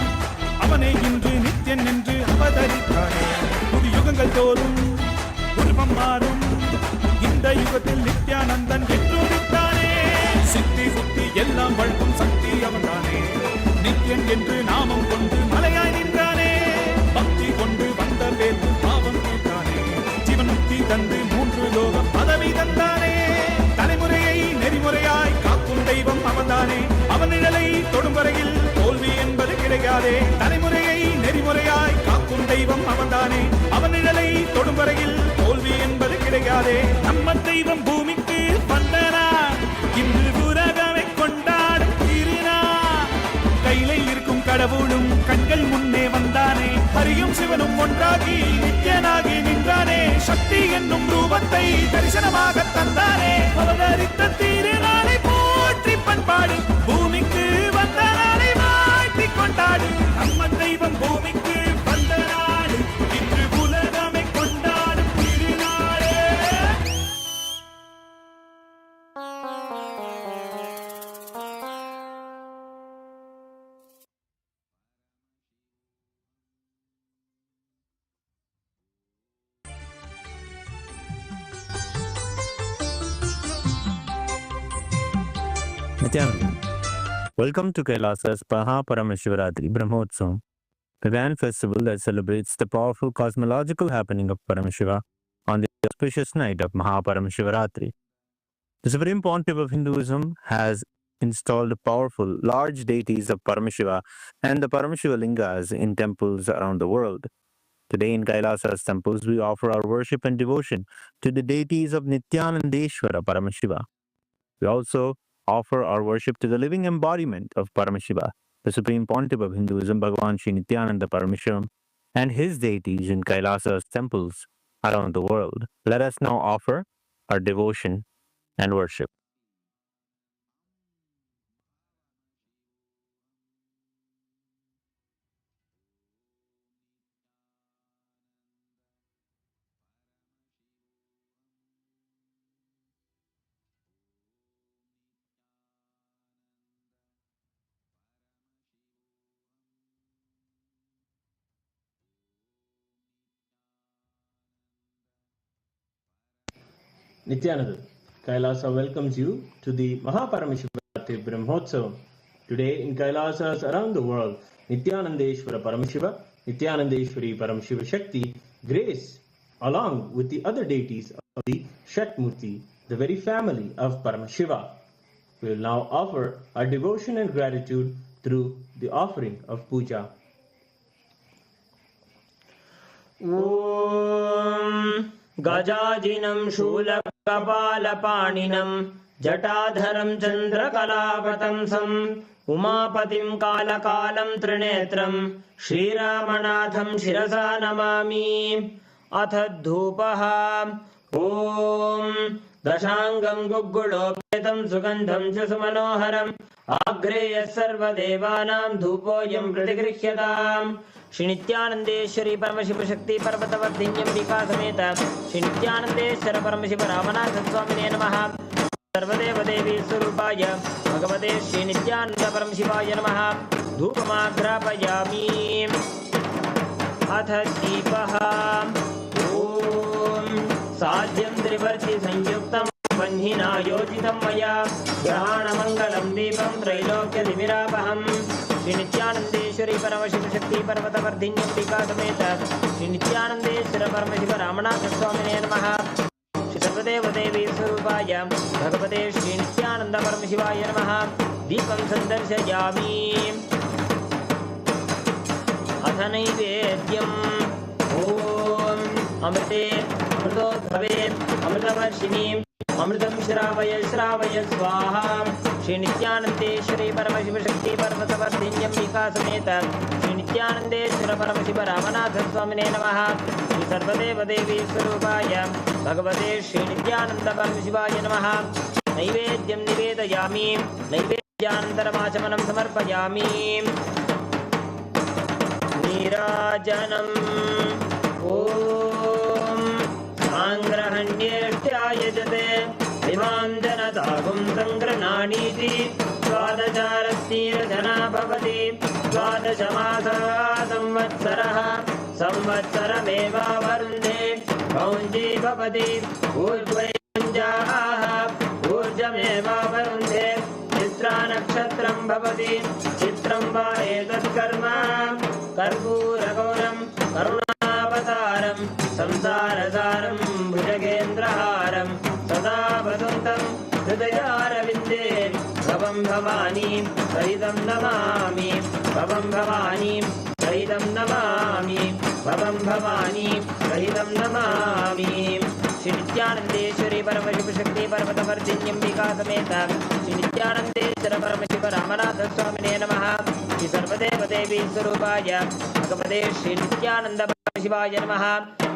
அவனே இன்று நித்யன் என்று அவதரித்தானே. புது யுகங்கள் தோறும் உருவம் மாறும், இந்த யுகத்தில் நித்யானந்தன் என்று உதித்தானே. சித்தி புத்தி எல்லாம் வழங்கும் சக்தி அவன்தானே, நித்யன் என்று நாமம் கொண்டு மலையாய் நின்றானே. பக்தி கொண்டு வந்த பேரு பாவம் தீர்த்தானே, ஜீவன் முக்தி தந்து 3 லோகம் பதவி தந்தானே. தலைமுறையை நெறிமுறையாய் காக்கும் தெய்வம் அவன்தானே, அவன் நிழலை தொடும் வரையில் தோல்வி என்பது கிடையாதே. தலைமுறையை நெறிமுறையாய் காக்கும் தெய்வம் அவன்தானே, அவன் நிழலை தொடும் வரையில் தோல்வி என்பது கிடையாதே. நம்ம தெய்வம் பூமிக்கு வந்தனா, இன்று உலகமே கொண்டாடும் திருநாள். கையிலே இருக்கும் கடவுளும் கண்கள் முன்னே வந்தானே, ஹரியும் சிவனும் ஒன்றாகி நித்யனாகி நின்றானே. சக்தி என்னும் ரூபத்தை தரிசனமாக தந்தானே, அவதரித்த திருநாளை போற்றி பண்பாடு பூமிக்கு வந்த நாளை வாழ்த்தி கொண்டாடு. நம்ம தெய்வம் பூமிக்கு வந்த நாடு, இன்று உலகமே கொண்டாடும் திருநாளே. Nityananda. Welcome to Kailasa's Paramashivaratri Brahmotsavam, the grand festival that celebrates the powerful cosmological happening of Paramashiva on the auspicious night of Paramashivaratri. The Supreme Pontiff of Hinduism has installed powerful, large deities of Paramashiva and the Paramashiva Lingas in temples around the world. Today in Kailasa's temples, we offer our worship and devotion to the deities of Nityanandeshwara Paramashiva. We also offer our worship to the living embodiment of Paramashiva, the Supreme Pontiff of Hinduism, BHAGAVAN SRI NITHYANANDA PARAMASHIVAM, and his deities in Kailasa's temples around the world. Let us now offer our devotion and worship. Nithyananda, Kailasa welcomes you to the MahaParamashivarathri Brahmotsavam. Today in Kailasas around the world, Nithyanandeshwara Paramashiva, Nithyanandeshwari Paramashiva Shakti grace along with the other deities of the Shatmurti, the very family of Paramashiva. We will now offer our devotion and gratitude through the offering of puja. ॐ गजाजिनं शूलकपालपाणिनं जटाधरं चन्द्रकलावतंसम् उमापतिं कालकालं त्रिनेत्रं श्रीरामनाथं शिरसा नमामि। अथ धूपः। ॐ दशाङ्गं गुग्गुलोपेतं सुगन्धं च सुमनोहरम् आग्रेयः सर्वदेवानां धूपोऽयं प्रतिगृह्यताम्। श्री नित्यानंदेश्वरी परमशिव शक्ति पर्वतवर्धिन्यम्बिका समेत श्री नित्यानंदेश्वर परमशिव रामनाथ स्वामिने नमः। सर्वदेव देवी स्वरूपाय भगवते श्री नित्यानंद परमशिवाय नमः। धूपमाग्रापयामि। अथ दीपः। ॐ साध्यं त्रिवर्ति संयुक्तं बन्धिना योजितं मया ग्रहाणमङ्गलं दीपं त्रैलोक्यतिमिरापहम्। श्री नित्यानंदेश्वरी परमशिव शक्ति पर्वतवर्धिन्यम्बिका समेत श्री नित्यानंदेश्वर परमशिव रामनाथ स्वामिने नमः। श्री सर्वदेव देवी स्वरूपाय भगवते श्री नित्यानंद परमशिवाय नमः। दीपं सन्दर्शयामि। अथ नैवेद्यम्। ॐ अमृते अमृतोद्भवे अमृतवर्षिणि अमृतं श्रावय श्रावय स्वाहा। श्री नित्यानंदेश्वरी परमशिव शक्ति पर्वतवर्धिन्यम्बिका समेत श्री नित्यानंदेश्वर परमशिव रामनाथ स्वामिने नमः। श्री सर्वदेव देवी स्वरूपाय भगवते श्री नित्यानंद परमशिवाय नमः। नैवेद्यं निवेदयामि। नैवेद्यानन्तरमाचमनं समर्पयामि। नीराजनम्। ॐ साङ्ग्रहण्येष्ट्यायजते इमां जनतागुं सङ्गृह्णानीति द्वादशारस्तीरजना भवति। द्वादशमासः संवत्सरः संवत्सरमेवावरुन्धे कौञ्जी भवति। ऊर्ध्वैञ्जाः ऊर्जमेवावरुन्धे चित्रा नक्षत्रं भवति। चित्रं वा एतत्कर्म कर्पूरगौरं करुणावतारं संसारसारं भुजगेन्द्रहारं सदा वसन्तं हृदयारविन्दे भवं भवानी सहितं नमामि। भवं भवानी सहितं नमामि। भवं भवानी सहितं नमामि। श्री नित्यानंदेश्वरी परमशिव शक्ति पर्वतवर्धिन्यम्बिका समेत श्री नित्यानंदेश्वर परमशिव रामनाथ स्वामिने नमः। श्री सर्वदेव देवी स्वरूपाय भगवते श्री नित्यानंद परमशिवाय नमः।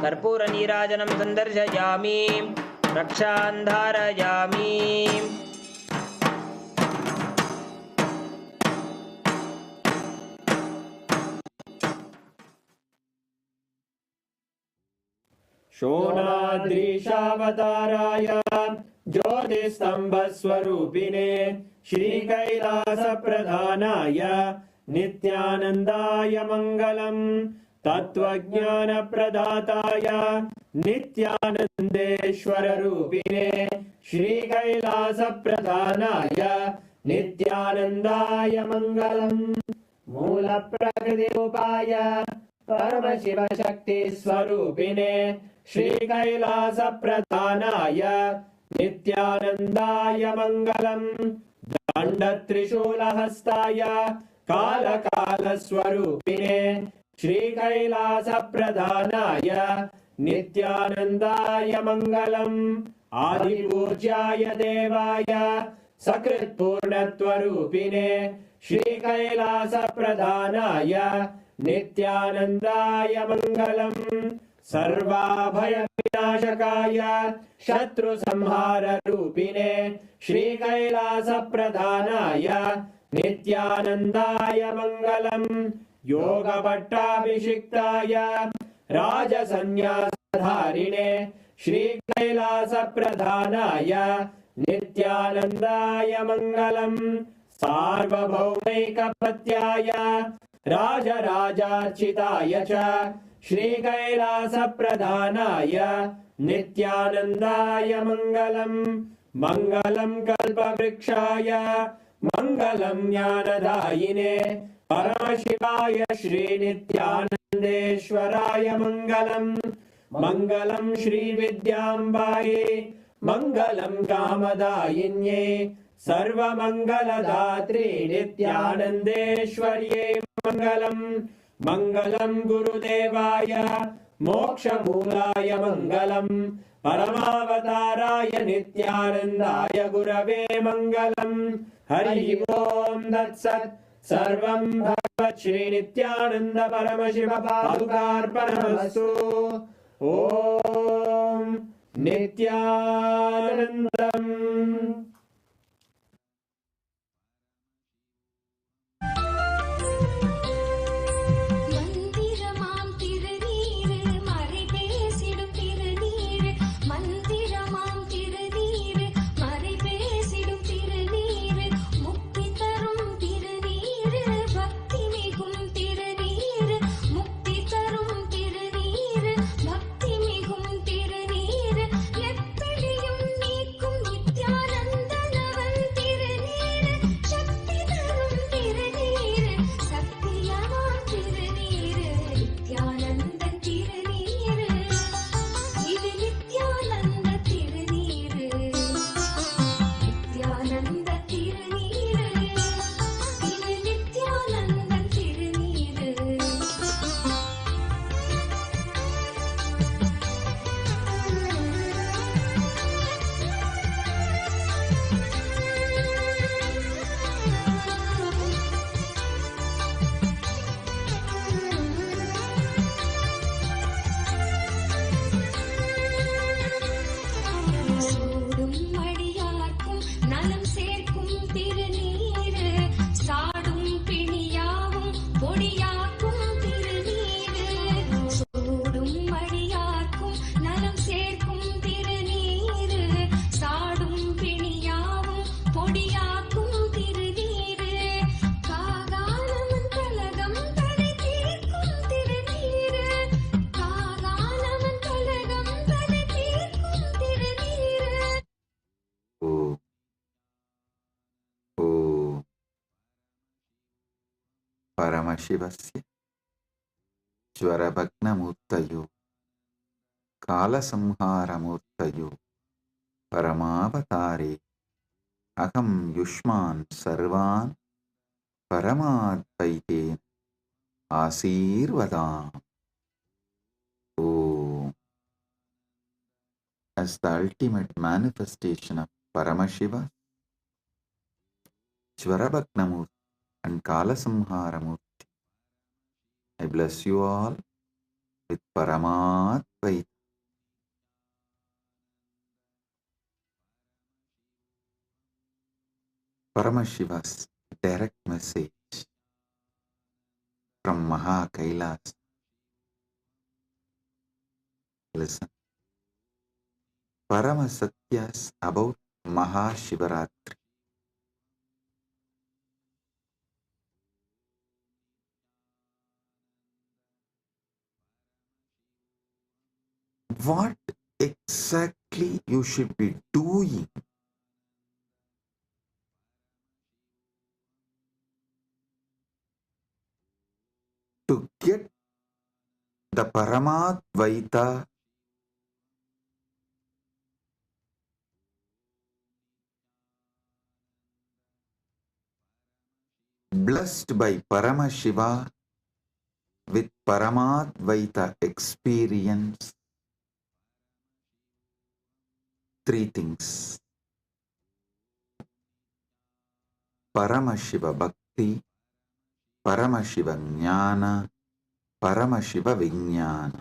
कर्पूर नीराजनं सन्दर्शयामि। रक्षां धारयामि। शोणाद्रीशावताराय ज्योतिस्तम्भस्वरूपिणे श्रीकैलासप्रधानाय नित्यानन्दाय मङ्गलम्। तत्त्वज्ञानप्रदाताय नित्यानन्देश्वररूपिणे श्रीकैलासप्रधानाय नित्यानन्दाय मङ्गलम्। मूलप्रकृतिरूपाय परमशिवशक्तिस्वरूपिणे श्रीकैलासप्रधानाय नित्यानन्दाय मङ्गलम्। दण्डत्रिशूलहस्ताय कालकालस्वरूपिणे श्रीकैलासप्रधानाय नित्यानन्दाय मङ्गलम्। आदिपूज्याय देवाय सकृत्पूर्णत्वरूपिणे श्रीकैलासप्रधानाय नित्यानन्दाय मङ्गलम्। सर्वाभयविनाशकाय शत्रुसंहाररूपिणे श्रीकैलासप्रधानाय नित्यानन्दाय मङ्गलम्। योगपट्टाभिषिक्ताय राजसन्न्यासधारिणे श्रीकैलासप्रधानाय नित्यानन्दाय मङ्गलम्। सार्वभौमैकपत्याय राजराजार्चिताय च श्रीकैलासप्रधानाय नित्यानन्दाय मङ्गलम् मङ्गलं कल्पवृक्षाय मङ्गलं ज्ञानदायिने परमशिवाय श्रीनित्यानन्देश्वराय मङ्गलम् मङ्गलं श्रीविद्याम्बायै मङ्गलं कामदायिन्ये सर्वमङ्गलदात्रे नित्यानन्देश्वर्यै मङ्गलम् मङ्गलं गुरुदेवाय मोक्षमूलाय मङ्गलम् परमावताराय नित्यानन्दाय गुरवे मङ्गलम् हरि ओम् तत्सत् सर्वं भगवत् श्रीनित्यानन्द परमशिव पादुकार्पणमस्तु ॐ नित्यानन्दम् மந்திரமாம் திருநீரு மறை பேசிடும் திருநீரு மந்திரமாம் திருநீரு மறை பேசிடும் திருநீரு முக்தி தரும் திருநீரு பக்தி மிகும் திருநீரு முக்தி தரும் திருநீரு பக்தி மிகும் திருநீரு எப்படியும் நீக்கும் நித்யானந்தனவன் திருநீரு சக்தி தரும் திருநீரு சத்தியமாம் திருநீரு நித்யானந்த திருநீரு இது நித்யானந்த திருநீரு நித்யானந்த திருநீரு இது நித்யானந்த திருநீரு சூடும் மடியார்க்கும் நலம் சேர்க்கும் திருநீரு சாடும் பிணியாவும் பொடியாக்கும் திருநீரு சூடும் மடியார்க்கும் நலம் சேர்க்கும் திருநீரு சாடும் பிணியாவும் பொடியாக்கும் திருநீரு காகாலமன் கலகம் தடை தீர்க்கும் திருநீரு காகாலமன் கலகம் தடை தீர்க்கும் திருநீரு ॐ परमशिवस्य ज्वरभग्नमूर्तयो कालसंहारमूर्तयो परमावतारे अहं युष्मान् सर्वान् परमाद्वैतेन आशीर्वदामि. ॐ As the ultimate manifestation of Paramashiva, Jvarabhagna Murthy and Kalasamhara Murthy, I bless you all with Paramadvaita. Paramashiva's direct message from MahaKailasa. Listen. Parama Satyas about Mahashivaratri. What exactly you should be doing to get the Paramadvaita blessed by Paramashiva with Paramadvaita experience? Three things: Paramashiva Bhakti, Paramashiva Jnana, Paramashiva Vijnana.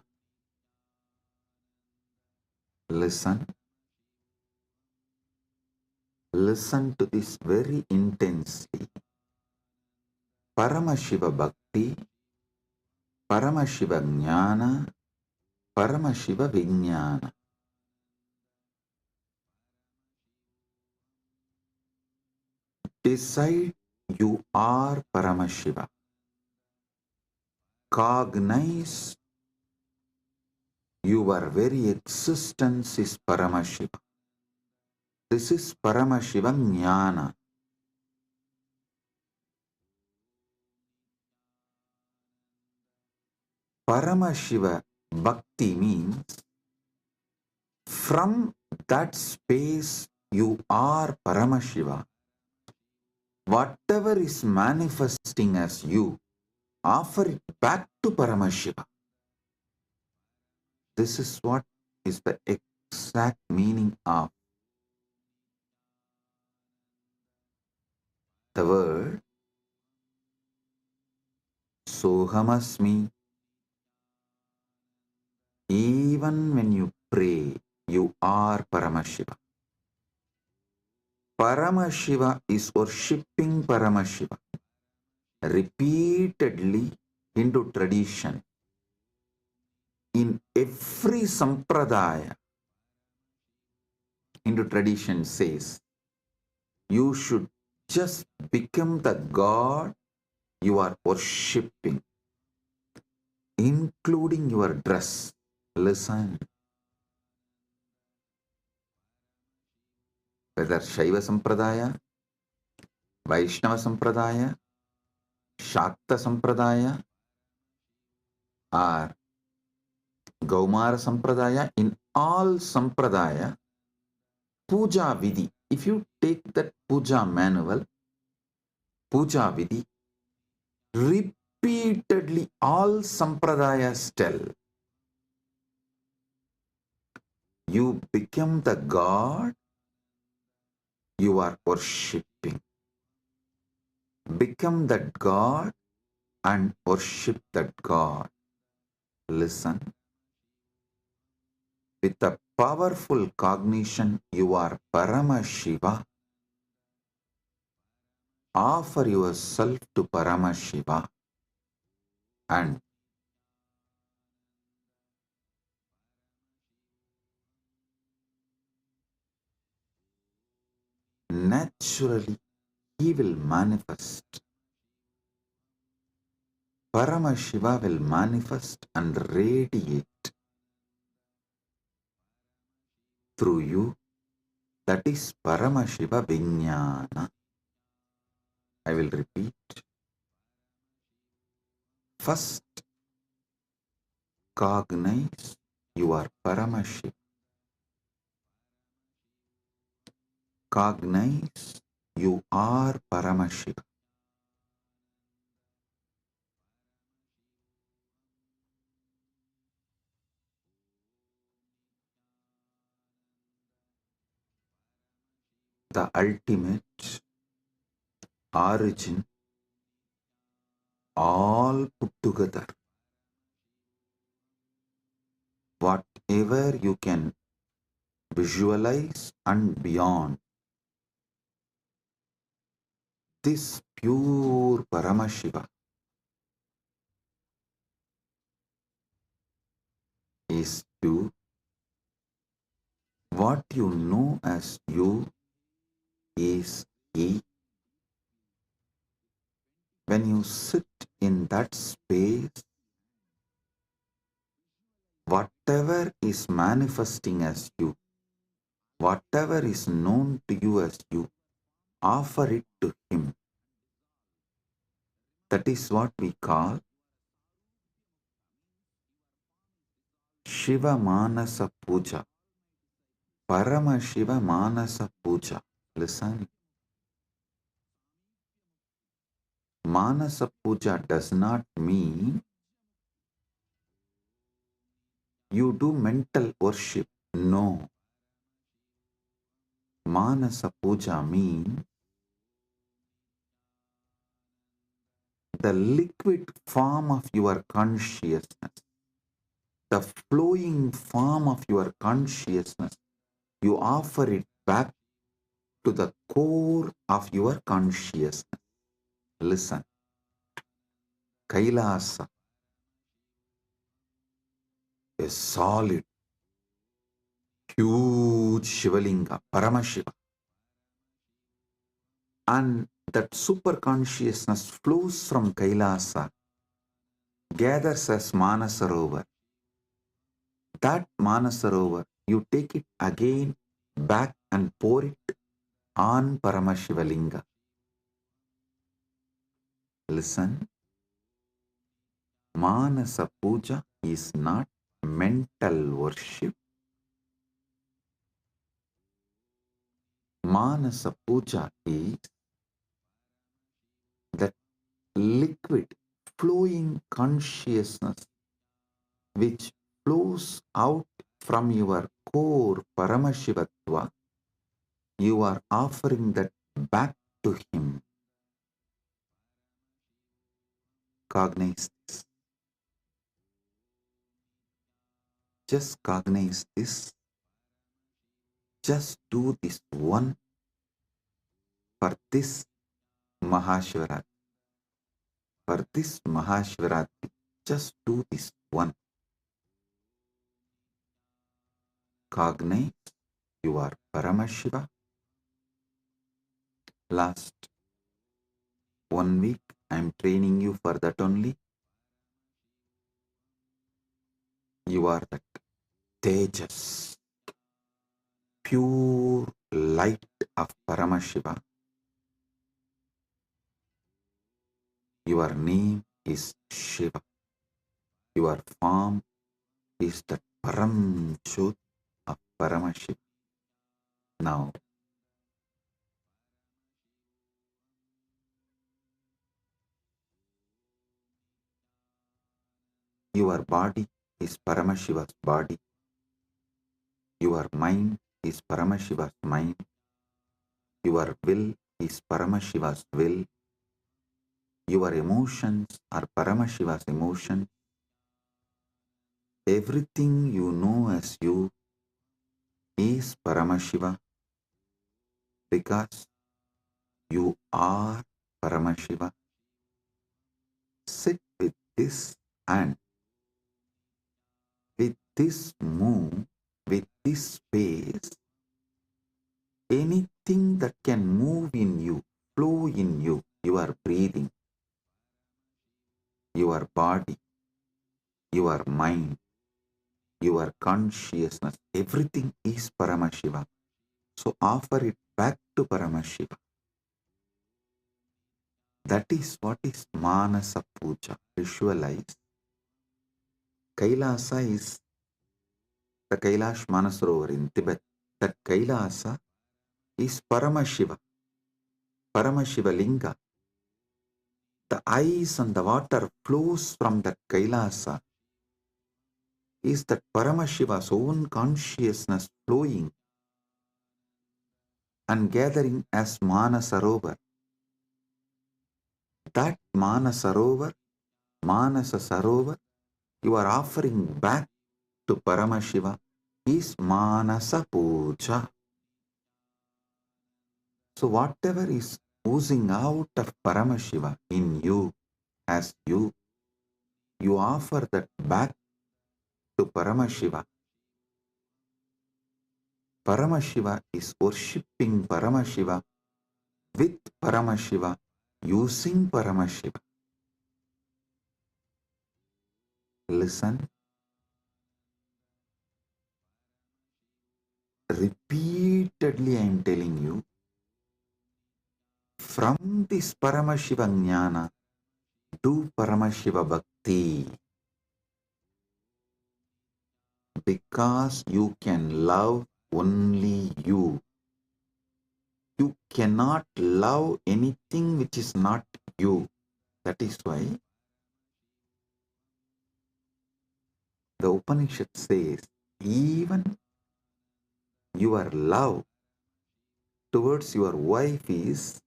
Listen to this very intensely. Paramashiva Bhakti, Paramashiva Jnana, Paramashiva Vijnana. Decide you are Paramashiva. Cognize Your very existence is Paramashiva. This is Paramashiva Jnana. Paramashiva Bhakti means from that space you are Paramashiva. Whatever is manifesting as you, offer it back to Paramashiva. This is what is the exact meaning of the word Sohamasmi. Even when you pray, you are Paramashiva. Paramashiva is worshipping Paramashiva. Repeatedly Hindu tradition, in every sampradaya, Hindu tradition says, you should just become the God you are worshipping, including your dress. Listen. Whether Shaiva Sampradaya, Vaishnava Sampradaya, Shakta Sampradaya, or Gaumara Sampradaya, in all Sampradaya, Puja Vidhi, if you take that Puja manual, Puja Vidhi, repeatedly all Sampradayas tell, you become the God you are worshipping. Become that God and worship that God. Listen. With a powerful cognition, you are Paramashiva. Offer yourself to Paramashiva and naturally he will manifest. Paramashiva will manifest and radiate through you. That is Paramashiva Vijnana. I will repeat. First, cognize you are Paramashiva. Cognize you are Paramashiva. The ultimate origin, all put together. Whatever you can visualize and beyond, this pure Paramashiva is you. What you know as you is he. When you sit in that space, whatever is manifesting as you, whatever is known to you as you, offer it to him. That is what we call Shiva Manasa Puja. Paramashiva Manasa Puja. Listen. Manasa Puja does not mean you do mental worship. No. Manasa Puja means the liquid form of your consciousness, the flowing form of your consciousness. You offer it back to the core of your consciousness. Listen. Kailasa, a solid, huge Shivalinga, Paramashiva. And that super consciousness flows from Kailasa, gathers as Manasarovar, That Manasarovar, you take it again back and pour it on Paramashiva Linga. Listen, Manasa Puja is not mental worship. Manasa Puja is that liquid flowing consciousness which flows out from your core Paramashivatva. You are offering that back to him. Cognize this. Just cognize this. Just do this one for this Mahashivaratri. For this Mahashivaratri, just do this one. Cognize you are Paramashiva. Last 1 week I am training you for that only. You are that Tejas, pure light of Paramashiva. Your name is Shiva. Your form is the Param Jyot of Paramashiva. Now, your body is Paramashiva's body. Your mind is Paramashiva's mind. Your will is Paramashiva's will. Your emotions are Paramashiva's emotions. Everything you know as you is Paramashiva because you are Paramashiva. Sit with this and with this move, with this space, anything that can move in you, flow in you, your breathing, your body, your mind, your consciousness, everything is Paramashiva. So offer it back to Paramashiva. That is what is Manasa Puja. Visualize. Kailasa is the Kailash Manasarovar in Tibet. That Kailasa is Paramashiva. Paramashiva Linga. The ice and the water flows from that Kailasa. Is that Paramashiva's own consciousness flowing and gathering as Manasarovar. That Manasarovar, Manasa Sarovar, you are offering back to Paramashiva is Manasa Puja. So whatever is oozing out of Paramashiva in you, as you offer that back to Paramashiva. Paramashiva is worshipping Paramashiva with Paramashiva, using Paramashiva. Listen. Repeatedly I am telling you, from this Paramashiva Jnana, do Paramashiva Bhakti. Because you can love only you. You cannot love anything which is not you. That is why the Upanishad says, even your love towards your wife is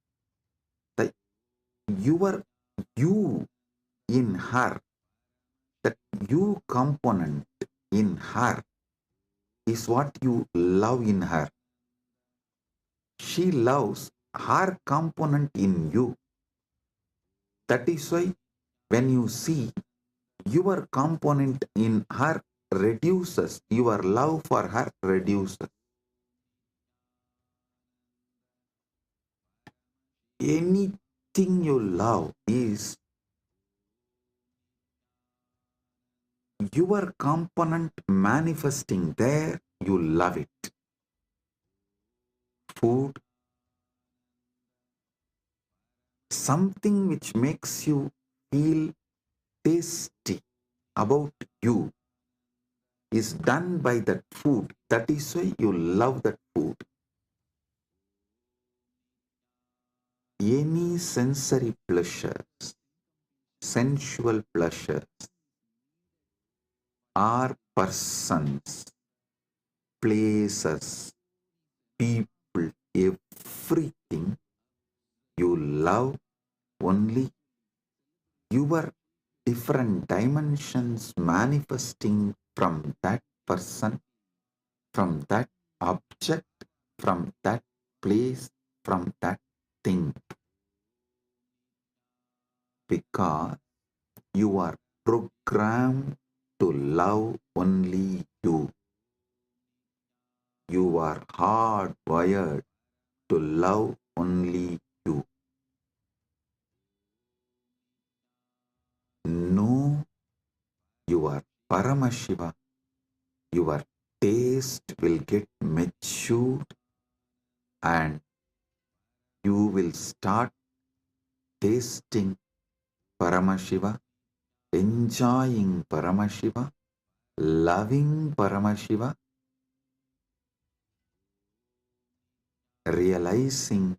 the your you in her, that you component in her is what you love in her. She loves her component in you. That is why when you see your component in her reduces, your love for her reduces. Anything you love is your component manifesting there, you love it. Food, something which makes you feel tasty about you is done by that food. That is why you love that food. Any sensory pleasures, sensual pleasures, are persons, places, people, everything you love only your different dimensions manifesting from that person, from that object, from that place, from that thing. Because you are programmed to love only you. You are hardwired to love only you. Know your Paramashiva, your taste will get matured and you will start tasting Paramashiva, enjoying Paramashiva, loving Paramashiva, realizing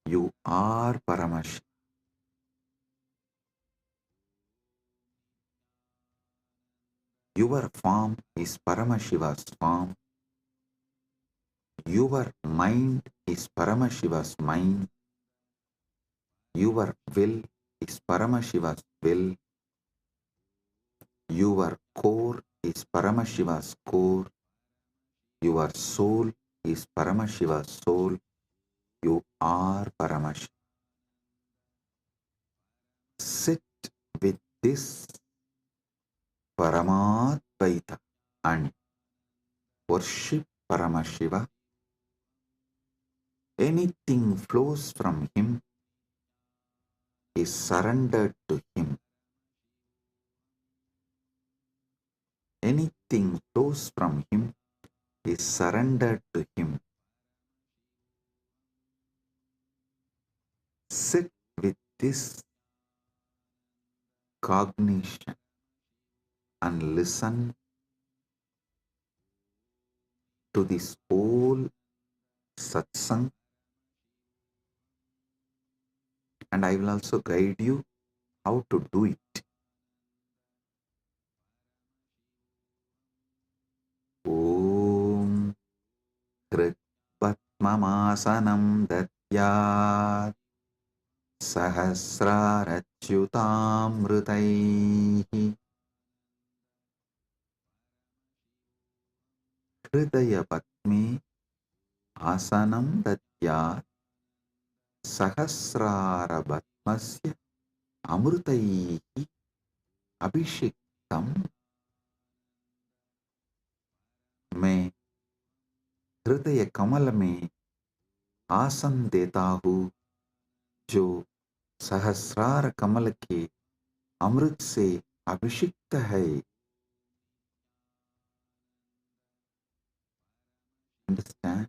you are Paramashiva. Your form is Paramashiva's form. Your mind is Paramashiva's mind. Your will is Paramashiva's will. Your core is Paramashiva's core. Your soul is Paramashiva's soul. You are Paramashiva. Sit with this Paramadvaita and worship Paramashiva. Anything flows from him is surrendered to him. Anything flows from him is surrendered to him. Sit with this cognition and listen to this whole satsang, and I will also guide you how to do it. Om Kritvatmamasanam Datyat Sahasrarachyutamrutaihi Hridaya Patme Asanam Datyat Sahasrarabatmasya Amrutaihi Abhishektam. मैं हृदय कमल में आसन देता हूँ जो सहस्रार कमल के अमृत से अभिषिक्त है. Understand?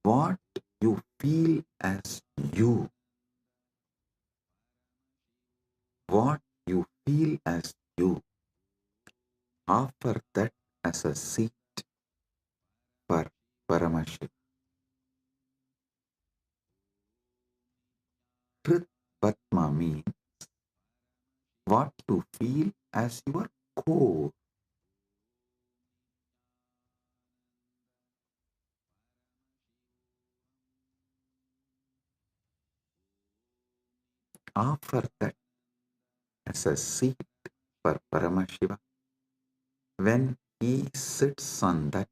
What you feel as you, what you feel as you, offer that as a seat for Paramashiva. Krit Patma means what you feel as your core. Offer that as a seat for Paramashiva. When he sits on that,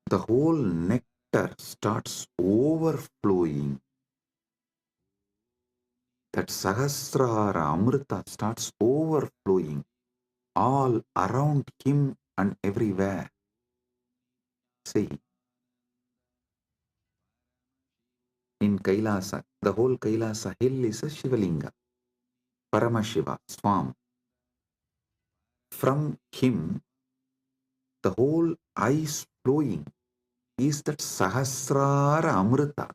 the whole nectar starts overflowing. That Sahasrara Amrita starts overflowing all around him and everywhere. See, in Kailasa, the whole Kailasa hill is a Shiva Linga. Paramashiva, Swam. From him, the whole ice flowing is that Sahasrara Amrita.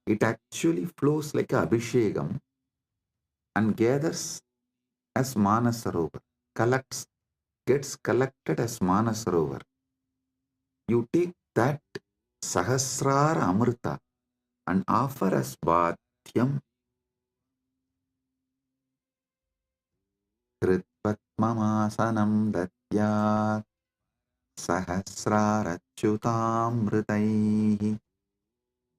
It actually flows like a Abhishekam and gathers as Manasarovar, gets collected as Manasarovar. You take that Sahasrara Amrita and offer as Bhatyam. Kritvatmamasanam datyat Sahasrarachyutamritaihi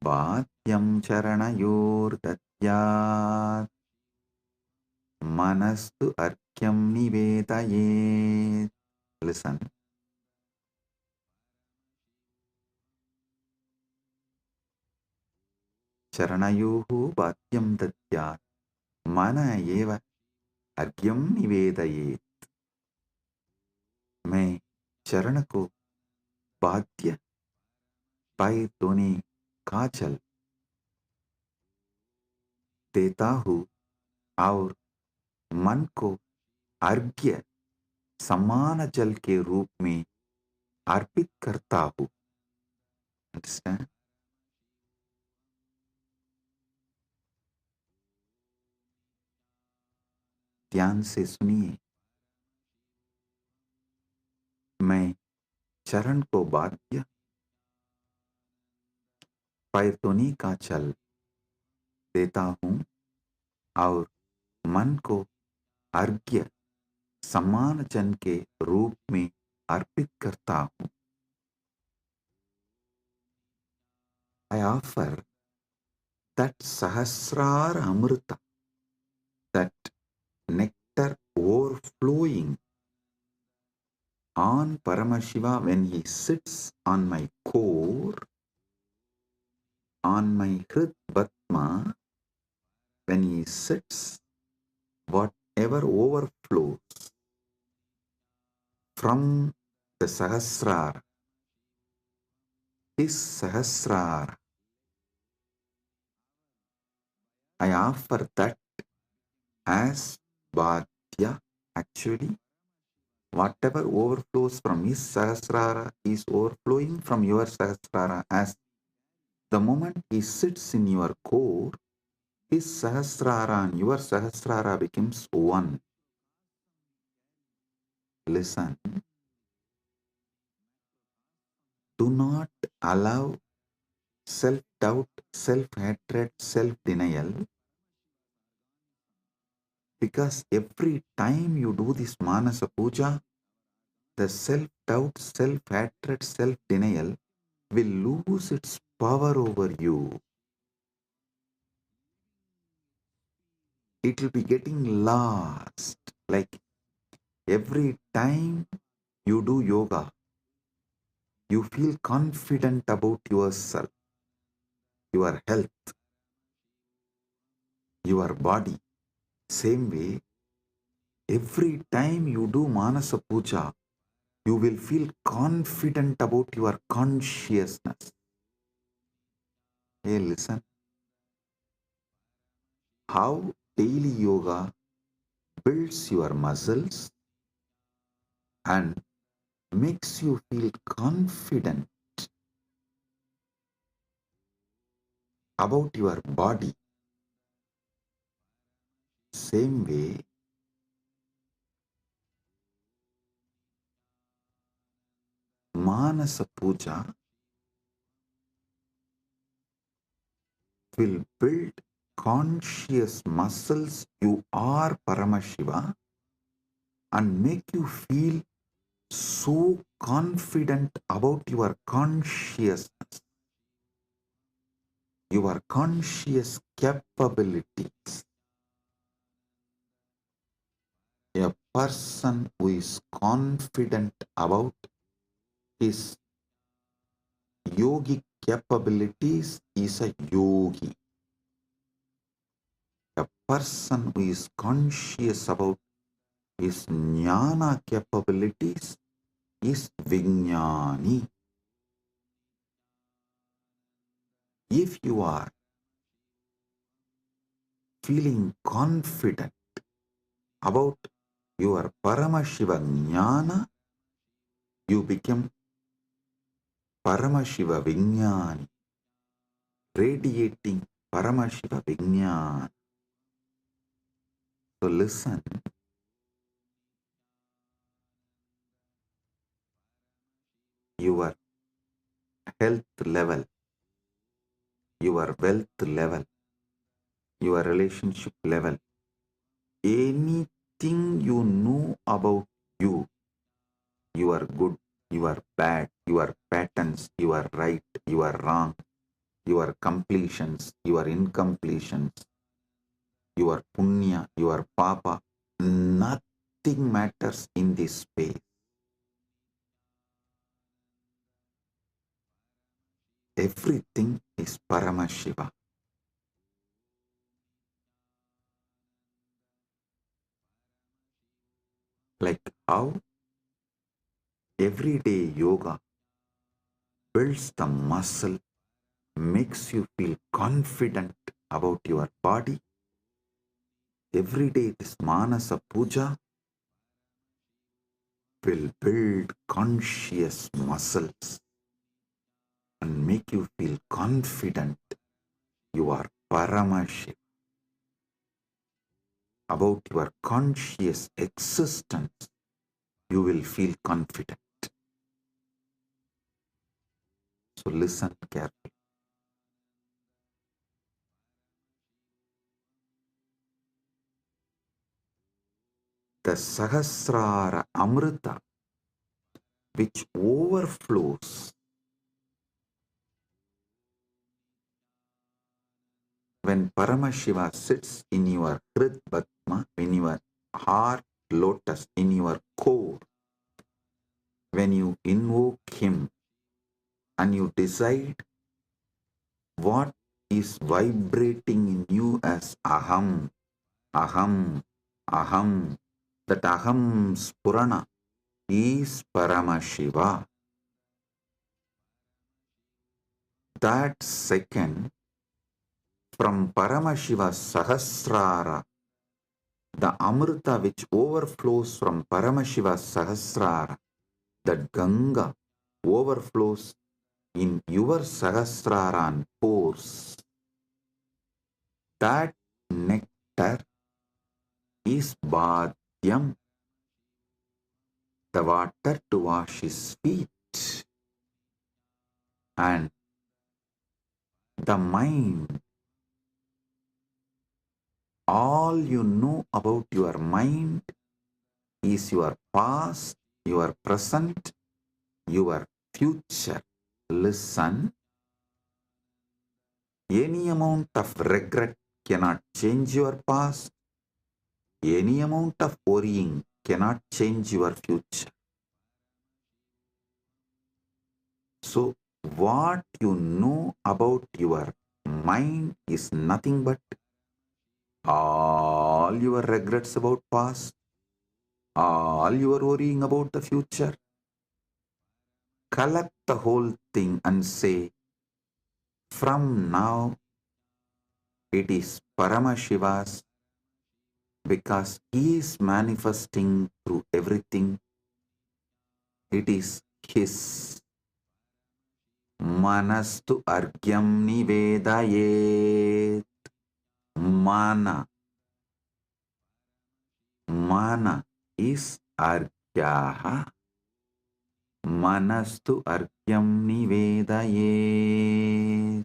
Bhatyam charanayor datyat Manastu arkyam nivedayet. Listen. Charanayohu bhatyam datyat mana eva argyam nivedayet. मैं चरण को बाध्य पाए दोने काजल देता हूँ और मन को अर्घ्य समान जल के रूप में अर्पित करता हूँ. Understand? ध्यान से सुनिए. मैं चरण को बाध्य पैतोनी का जल देता हूँ और मन को अर्घ्य समान जन के रूप में अर्पित करता हूँ. I offer that Sahasrara Amrita, that nectar overflowing on Paramashiva when he sits on my core, on my Hrid Batma, when he sits, whatever overflows from the Sahasrara, his Sahasrara, I offer that as Bhadya. Actually, whatever overflows from his Sahasrara is overflowing from your Sahasrara. As the moment he sits in your core, his Sahasrara and your Sahasrara becomes one. Listen. Do not allow self-doubt, self-hatred, self-denial, because every time you do this Manasa Puja, the self-doubt, self-hatred, self-denial will lose its power over you. It will be getting lost. Like every time you do yoga, you feel confident about yourself, your health, your body. Same way, every time you do Manasa Puja, you will feel confident about your consciousness. Hey, listen. How daily yoga builds your muscles and makes you feel confident about your body. Same way, Manasa Puja will build conscious muscles. You are Paramashiva and make you feel so confident about your consciousness, your conscious capabilities. A person who is confident about his yogic capabilities is a yogi. A person who is conscious about his jnana capabilities is Vijnani. If you are feeling confident about your Paramashiva Jnana, you become Paramashiva Vijnani, radiating Paramashiva Vijnana. So listen, your health level, your wealth level, your relationship level, anything you know about you, you are good, you are bad, your patterns, you are right, you are wrong, your completions, your incompletions, your punya, your papa, nothing matters in this space. Everything is Paramashiva. Like how everyday yoga builds the muscle, makes you feel confident about your body. Every day this Manasa Puja will build conscious muscles and make you feel confident you are Paramashiva. About your conscious existence, you will feel confident. So listen carefully. The Sahasrara Amrita, which overflows when Paramashiva sits in your Hrid Padma, in your heart lotus, in your core, when you invoke him and you decide what is vibrating in you as Aham, Aham, Aham, that Aham Spurana is Paramashiva. That second, from Paramashiva Sahasrara, the Amrita which overflows from Paramashiva Sahasrara, that Ganga overflows in your Sahasrara and pores. That nectar is Bhadyam, the water to wash his feet. And the mind, all you know about your mind is your past, your present, your future. Listen, any amount of regret cannot change your past. Any amount of worrying cannot change your future. So, what you know about your mind is nothing but all your regrets about past, all your worrying about the future. Collect the whole thing and say, from now it is Paramashiva's, because he is manifesting through everything. It is his. Manastu argyam nivedayet. Mana. Mana is argyaha. Manastu argyam nivedayet.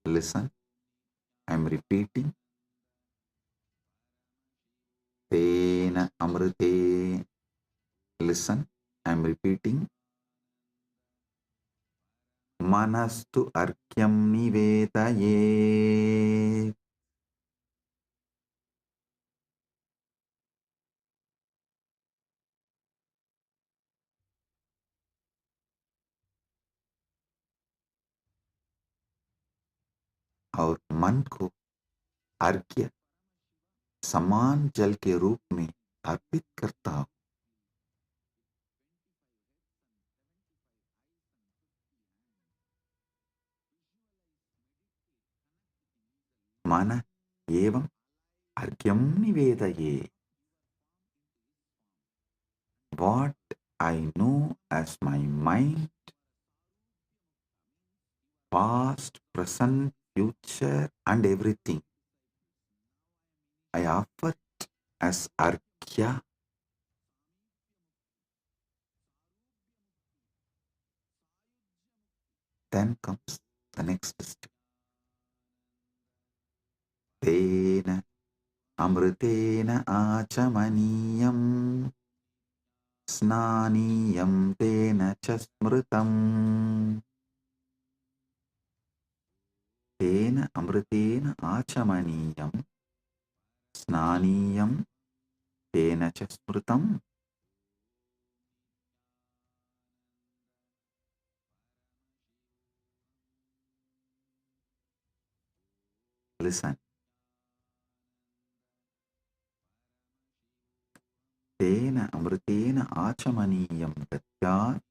Listen, I am repeating. Tena amrite. Listen, I am repeating. Manastu arkyam nivedayet. और मन को अर्घ्य समान जल के रूप में अर्पित करता हूं. माना एवं Argyam nivedaye. What I know as my mind, past, present, future, and everything, I offer it as Arghya. Then comes the next step. Tena amritena achamaniyam snaniyam tena chasmritam. Tena amritena achamaniyam snaniyam tena chasmritam. Listen. Tena amritena achamaniyam datyat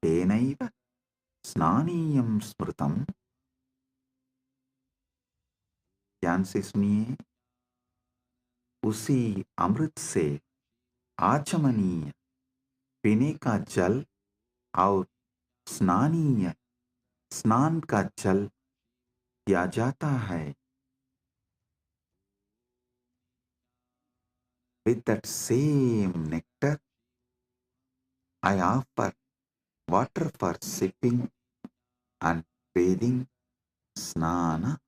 tenaiva snaniyam smritam. ध्यान से सुनिए, उसी अमृत से आचमनीय पीने का जल और स्नानीय स्नान का जल दिया जाता है. With that same nectar, I offer water for sipping and bathing, snana.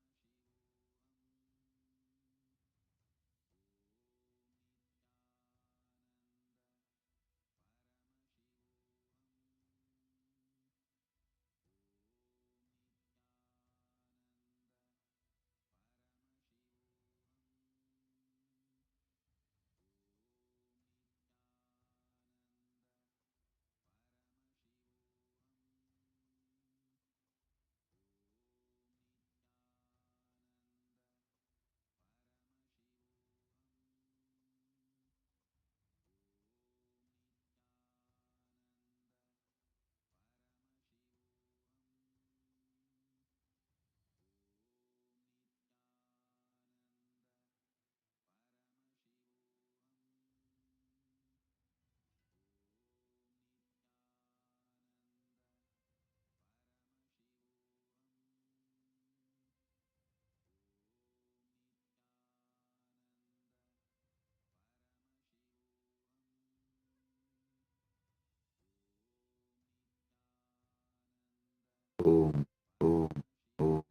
Om, Om, Om.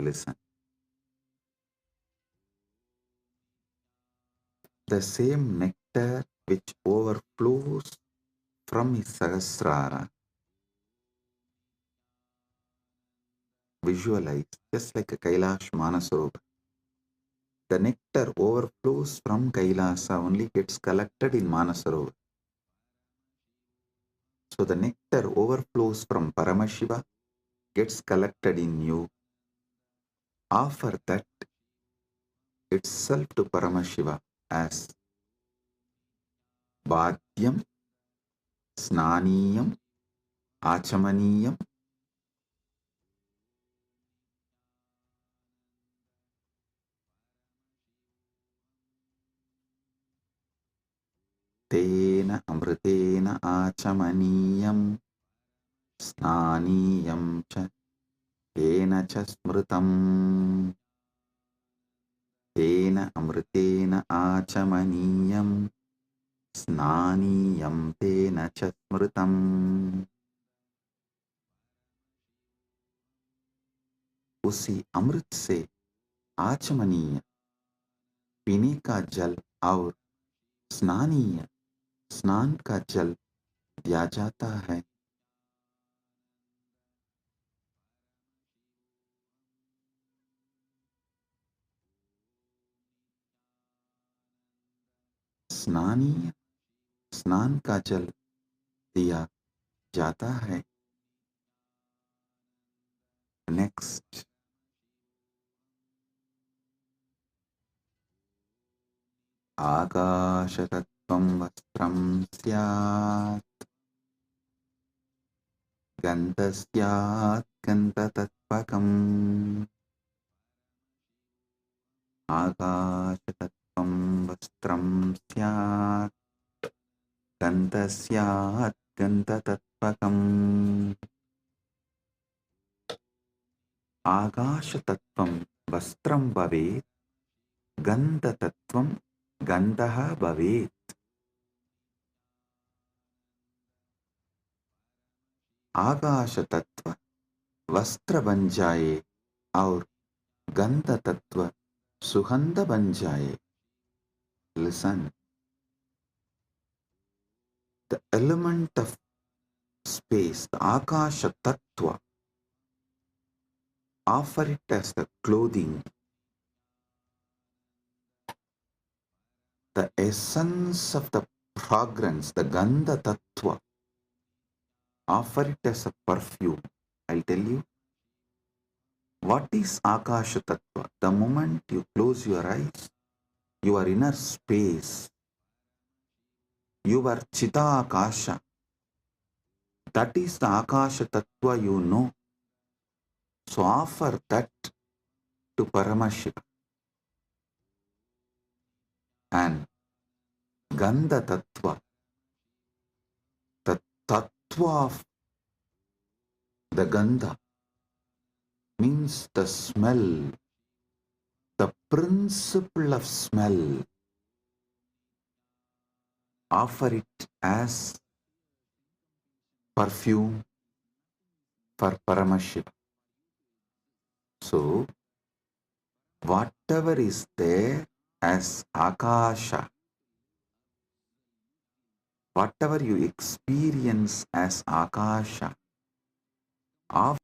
Listen. The same nectar which overflows from his Sahasrara, visualize just like a Kailash Manasarovar. The nectar overflows from Kailasa, only gets collected in Manasarovar. So the nectar overflows from Paramashiva, gets collected in you. Offer that itself to Paramashiva as Bhadyam, Snaniyam, Achamaniyam. Tena amritena achamaniyam snaniyam cha tena cha smritam. Tena amritena achamaniyam snaniyam tena cha smritam. उसी अमृत से आचमनीय पीने का जल और स्नानीय स्नान का जल दिया जाता है. स्नानीय स्नान का जल दिया जाता है. नेक्स्ट. आकाशतत्त्वं वस्त्रं स्यात् गन्धस्यात् गन्धतत्त्वकम्. आकाशतत्त्वं वस्त्रं स्यात् गन्धः स्यात् गन्धतत्त्वकम् आकाशतत्त्वं वस्त्रं भवेत् गन्धतत्त्वं गन्धः भवेत् आकाशतत्त्व वस्त्र बन जाए और गंध तत्व सुगंध बन जाए. Listen, the element of space, the Akasha Tattva, offer it as the clothing, the essence of the fragrance, the Gandha Tattva, offer it as a perfume. I'll tell you, what is Akasha Tattva? The moment you close your eyes, your inner space, your Chita Akasha, that is the Akasha Tattva you know. So offer that to Paramashiva. And Gandha Tattva, the Tattva of the Gandha, means the smell, the principle of smell. Offer it as perfume for Paramashiva. So, whatever is there as Akasha, whatever you experience as Akasha, offer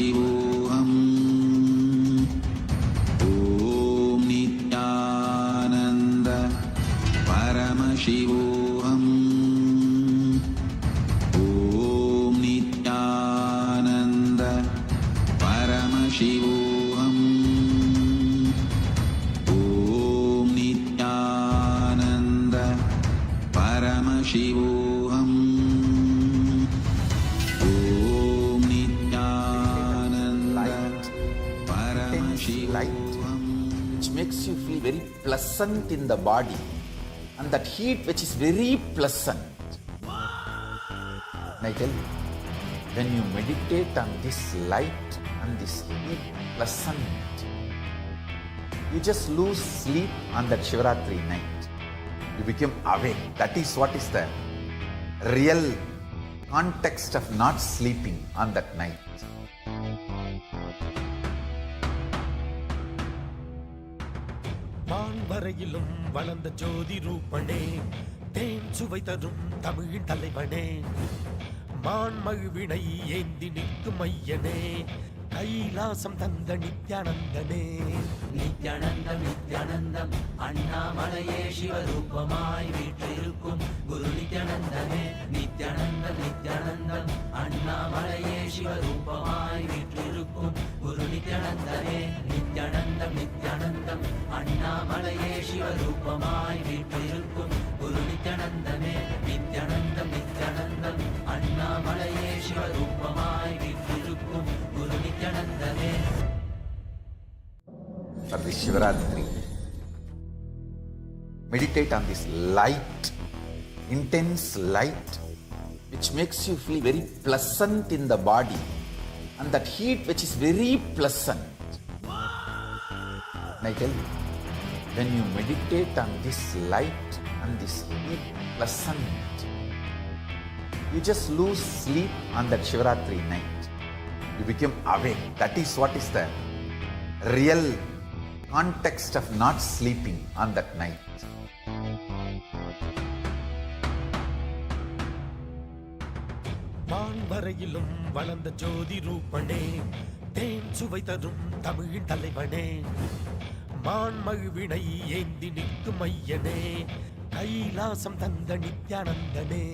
Paramashivoham. Om Nityananda Paramashivoham. Om Nityananda Paramashivoham. Om Nityananda Paramashivoham. Om Nityananda light, which makes you feel very pleasant in the body, and that heat which is very pleasant. And I tell you, when you meditate on this light and this heat pleasant, you just lose sleep on that Shivaratri night. You become awake. That is what is the real context of not sleeping on that night. வான்வரையிலும் வளர்ந்த ஜோதி ரூபனே, தேன் சுவை தரும் தமிழின் தலைவனே, மான்மழுவினை ஏந்தி நிற்கும் ஐயனே, கைலாசம் தந்த நித்யானந்தனே. நித்யானந்தம் நித்யானந்தம் அண்ணாமலையே சிவரூபமாய் வீற்றிருக்கும் குரு நித்யானந்தமே. நித்யானந்தம் நித்யானந்தம் அண்ணாமலையே சிவரூபமாய் வீற்றிருக்கும் குரு நித்யானந்தமே. நித்யானந்தம் நித்யானந்தம் அண்ணாமலையே சிவரூபமாய் வீற்றிருக்கும் குரு நித்யானந்தமே. நித்யானந்தம் நித்யானந்தம் அண்ணாமலையே சிவரூபமாய் வீற்றிருக்கும் குரு நித்யானந்தமே. For this Shivaratri, meditate on this light, intense light, which makes you feel very pleasant in the body, and that heat which is very pleasant. And I tell you, when you meditate on this light and this heat pleasant, you just lose sleep on that Shivaratri night. You become awake. That is what is the real context of not sleeping on that night. வான்வரையிலும் வளர்ந்த ஜோதி ரூபனே, தேன் சுவை தரும் தமிழின் தலைவனே, மான்மழுவினை ஏந்தி நிற்கும் ஐயனே, கைலாசம் தந்த நித்யானந்தனே.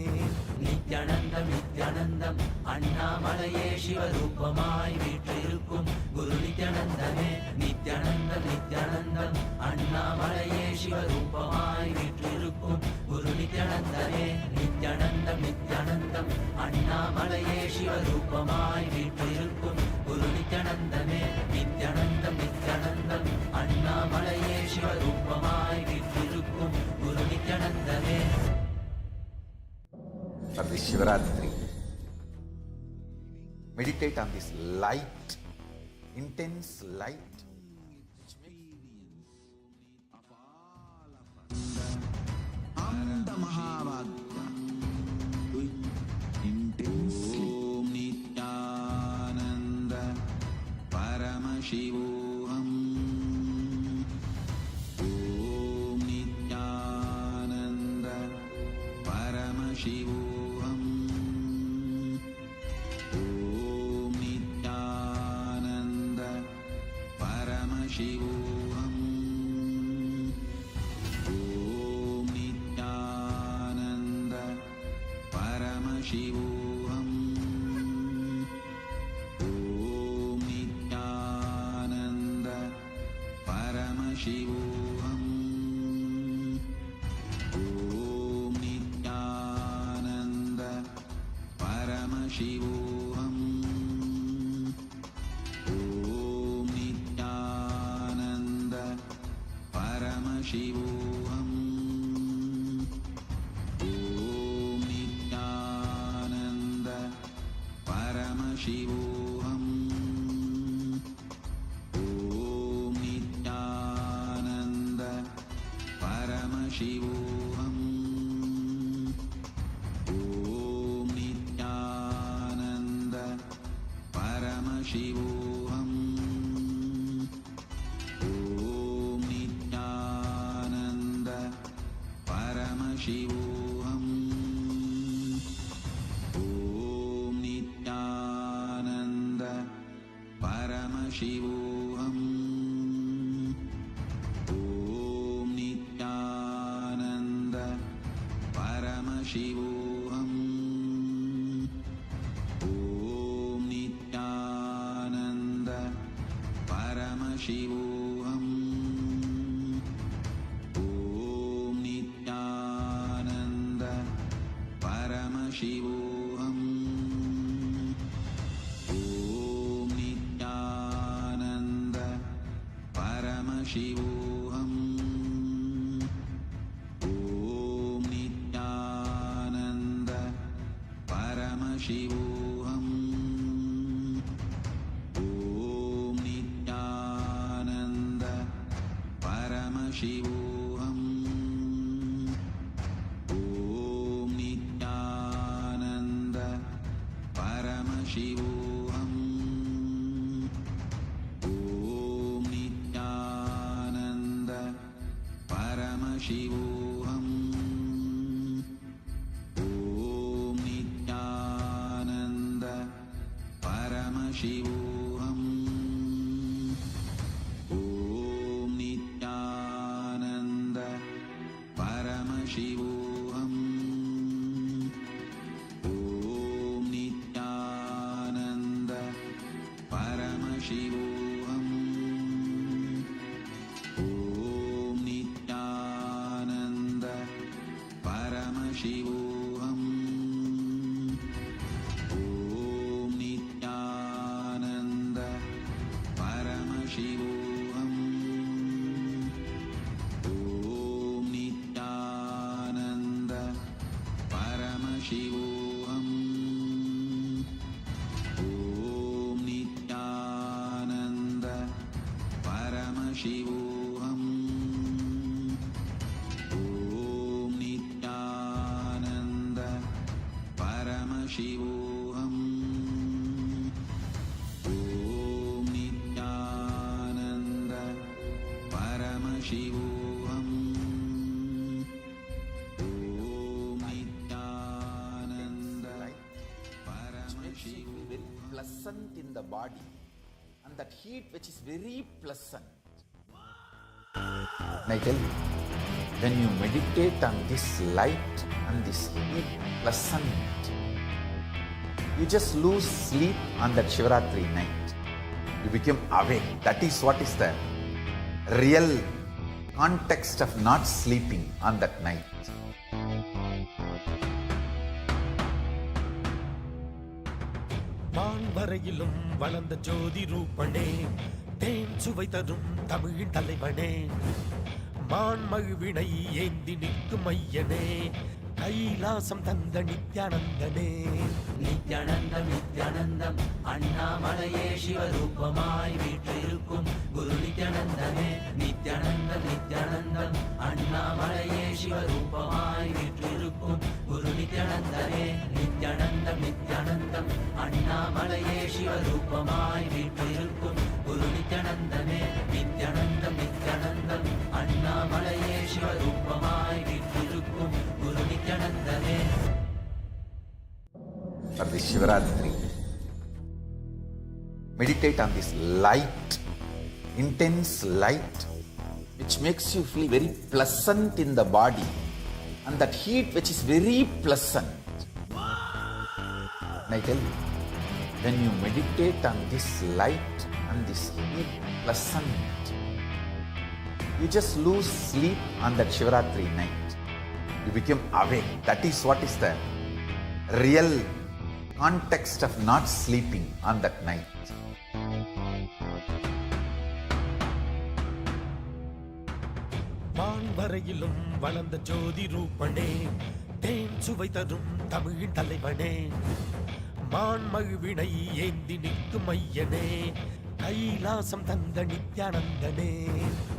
நித்யானந்தம் நித்யானந்தம் அண்ணாமலையே சிவரூபமாய் வீற்றிருக்கும் குரு நித்யானந்தமே. நித்யானந்தம் நித்யானந்தம் அண்ணாமலையே சிவரூபமாய் வீற்றிருக்கும் குரு நித்யானந்தமே. நித்யானந்தம் நித்யானந்தம் அண்ணாமலையே சிவரூபமாய் வீற்றிருக்கும் குரு நித்யானந்தமே. நித்யானந்தம் நித்யானந்தம் அண்ணாமலையே சிவரூபமாய் வீற்றிருக்கும் குரு நித்யானந்தமே. For this Shivaratri, meditate on this light, intense light, which Anda Mahavagya. Do it intensely. Om Nityananda Paramashivoham. Om Nityananda Paramashivoham. Om Nityananda Paramashivoham. Om Nityananda Paramashivoham. Om Nityananda Paramashivoham. Om Nityananda Paramashivoham. Om Nityananda Paramashivoham. Om Nityananda Paramashivoham. Om Nityananda Paramashivoham. Om Nityananda Paramashivoham. Om Nityananda Paramashivoham. Om Nityananda परमशिवोऽहम् ॐ नित्यानन्द परमशिवोऽहम् ॐ नित्यानन्द परमशिवोऽहम् ॐ नित्यानन्द परमशिवोऽहम् ॐ नित्यानन्द परमशिवोऽहम् ॐ नित्यानन्द परमशिवोऽहम् ॐ नित्यानन्द परमशिवोऽहम् ॐ नित्यानन्द परमशिवोऽहम् ॐ नित्यानन्द परमशिवोऽहम् ॐ नित्यानन्द परमशिवोऽहम् ॐ नित्यानन्द परमशिवोऽहम् ॐ नित्यानन्द परमशिवोऽहम् ॐ नित्यानन्द परमशिवोऽहम् ॐ नित्यानन्द परमशिवोऽहम् ॐ नित्यानन्द परमशिवोऽहम् ॐ नित्यानन्द परमशिवोऽहम् ॐ नित्यानन्द परमशिवोऽहम् ॐ नित्यानन्द परमशिवोऽहम् ॐ Nityanand Very pleasant in the body, and that heat which is very pleasant. And I tell you, when you meditate on this light and this heat pleasant, you just lose sleep on that Shivaratri night. You become awake. That is what is the real context of not sleeping on that night. வான்வரையிலும் வளர்ந்த ஜோதி ரூபனே, தேன் சுவை தரும் தமிழின் தலைவனே, மான்மழுவினை ஏந்தி நிற்கும் ஐயனே, கைலாசம் தந்த நித்யானந்தனே. நித்யானந்தம் நித்யானந்தம் அண்ணாமலையே சிவரூபமாய் வீற்றிருக்கும் குரு நித்யானந்தமே. நித்யானந்தம் நித்யானந்தம் அண்ணாமலையே சிவரூபமாய் வீற்றிருக்கும் குரு நித்யானந்தமே. நித்யானந்தம் நித்யானந்தம் அண்ணாமலையே சிவரூபமாய் வீற்றிருக்கும் குரு நித்யானந்தமே. நித்யானந்தம் நித்யானந்தம் அண்ணாமலையே சிவரூபமாய் வீற்றிருக்கும் குரு நித்யானந்தமே. For this Shivaratri, meditate on this light, intense light, which makes you feel very pleasant in the body, and that heat which is very pleasant. And I tell you, when you meditate on this light and this heat pleasant, you just lose sleep on that Shivaratri night. You become awake. That is what is the real context of not sleeping on that night. வான்வரையிலும் வளர்ந்த ஜோதி ரூபனே, தேன் சுவை தரும் தமிழின் தலைவனே, மான்மழுவினை ஏந்தி நிற்கும் ஐயனே, கைலாசம் தந்த நித்யானந்தனே.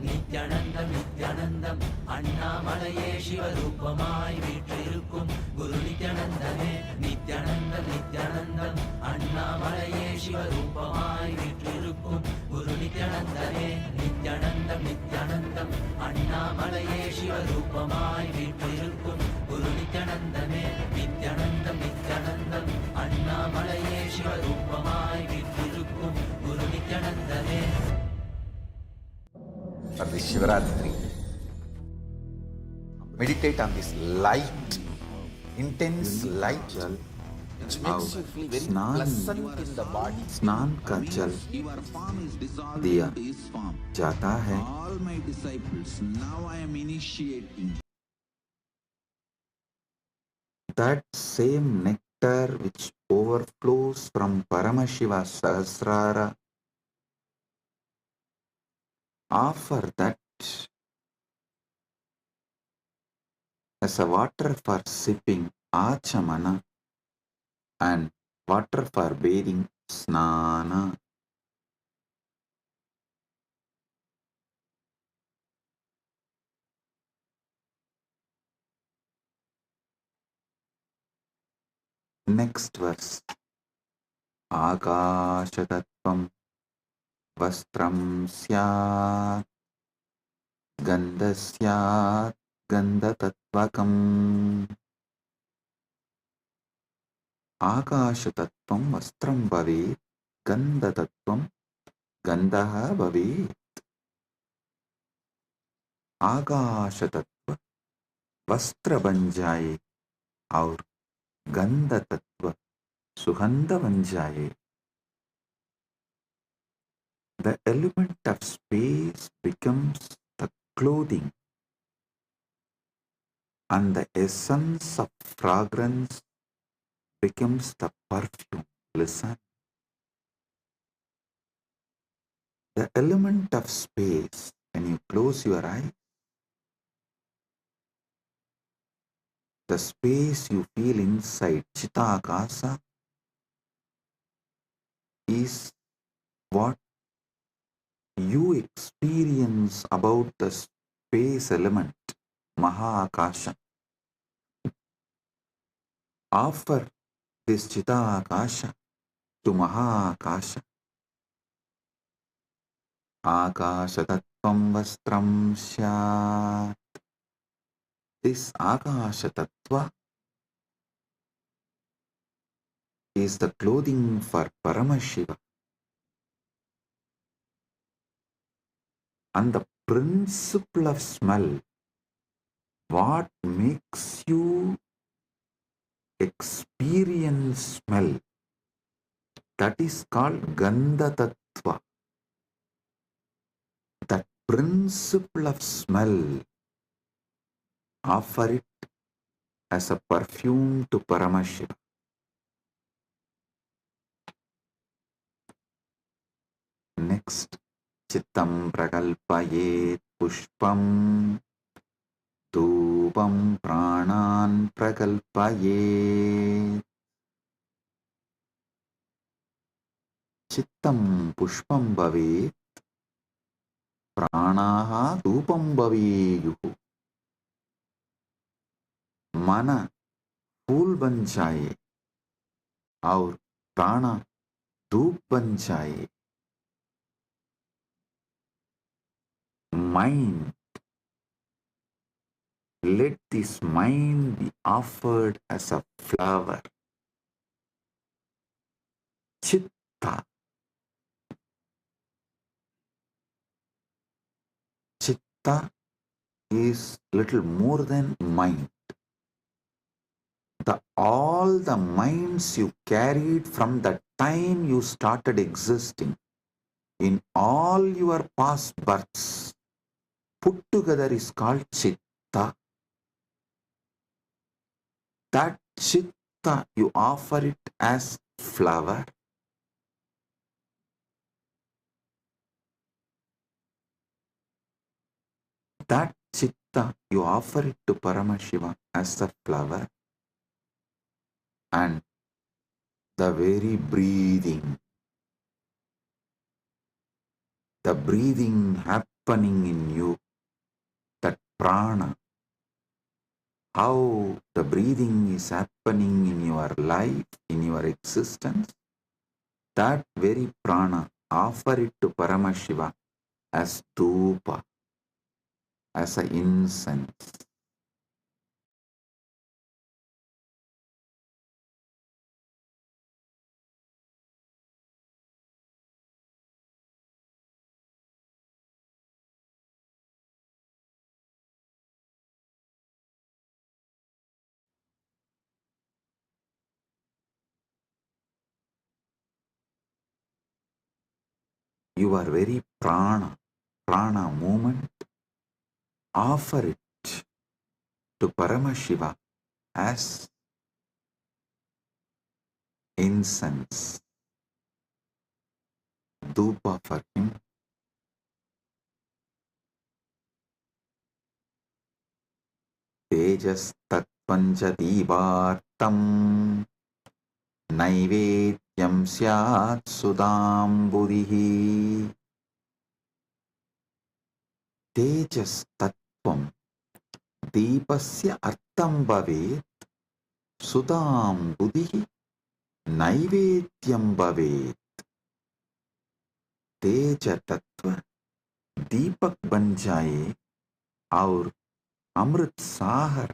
நித்யானந்தம் நித்யானந்தம் அண்ணாமலையே சிவரூபமாய் வீற்றிருக்கும் குரு நித்யானந்தமே. நித்யானந்தம் நித்யானந்தம் அண்ணாமலையே சிவரூபமாய் வீற்றிருக்கும் குரு நித்யானந்தமே. நித்யானந்தம் நித்யானந்தம் அண்ணாமலையே சிவரூபமாய் வீற்றிருக்கும் குரு நித்யானந்தமே. நித்யானந்தம் நித்யானந்தம் அண்ணாமலையே சிவரூபமாய் வீற்றிருக்கும் குரு for this Shivaratri. Meditate on this light, intense light, which makes you feel very pleasant in the body. स्नान का जल दिया जाता है. All my disciples, now I am initiating. That same nectar which overflows from Paramashiva Sahasrara, offer that as a water for sipping, Achamana, and water for bathing, Snana. Next verse. Akashatattvam vastram syat gandasyat gandatattvakam. Akashatattvam vastram bhavet gandatattvam gandaha bhavet. आकाशतत्व वस्त्र बन जाए और गंध तत्व सुगंध बन जाए. The element of space becomes the clothing and the essence of fragrance becomes the perfume. Listen. The element of space, when you close your eyes, the space you feel inside Chitakasa is what you experience about the space element, Mahakasha. Offer this Chitakasha to Mahakasha. Akasha Tattvam Vastram Syat. This Akasha Tattva is the clothing for Paramashiva. And the principle of smell, what makes you experience smell, that is called Gandha Tattva. That principle of smell, offer it as a perfume to Paramashiva. Next, Chittam Prakalpayet Pushpam Dhupam Pranan Prakalpayet. Chittam Pushpam Bhavet Pranaha Dhupam Bhaveyuhu. Mana फूल बन जाए और प्राणा धूप बन जाए. Mind, let this mind be offered as a flower. Chitta. Chitta is little more than mind. All the minds you carried from the time you started existing in all your past births put together is called Chitta. That Chitta, you offer it as flower. That Chitta, you offer it to Paramashiva as a flower. And the very breathing happening in you, that prana, how the breathing is happening in your life, in your existence, that very prana, offer it to Paramashiva as dhupa, as an incense. your very prana movement, offer it to Paramashiva as incense, dhupa for him. Tejas tattvanja divartam naivedyam syat sudamburihi. Tejas tattvam दीपस्य अर्थं भवेत् सुधां बुधिः नैवेद्यं भवेत्. तेज तत्व दीपक बन जाए और अमृत सागर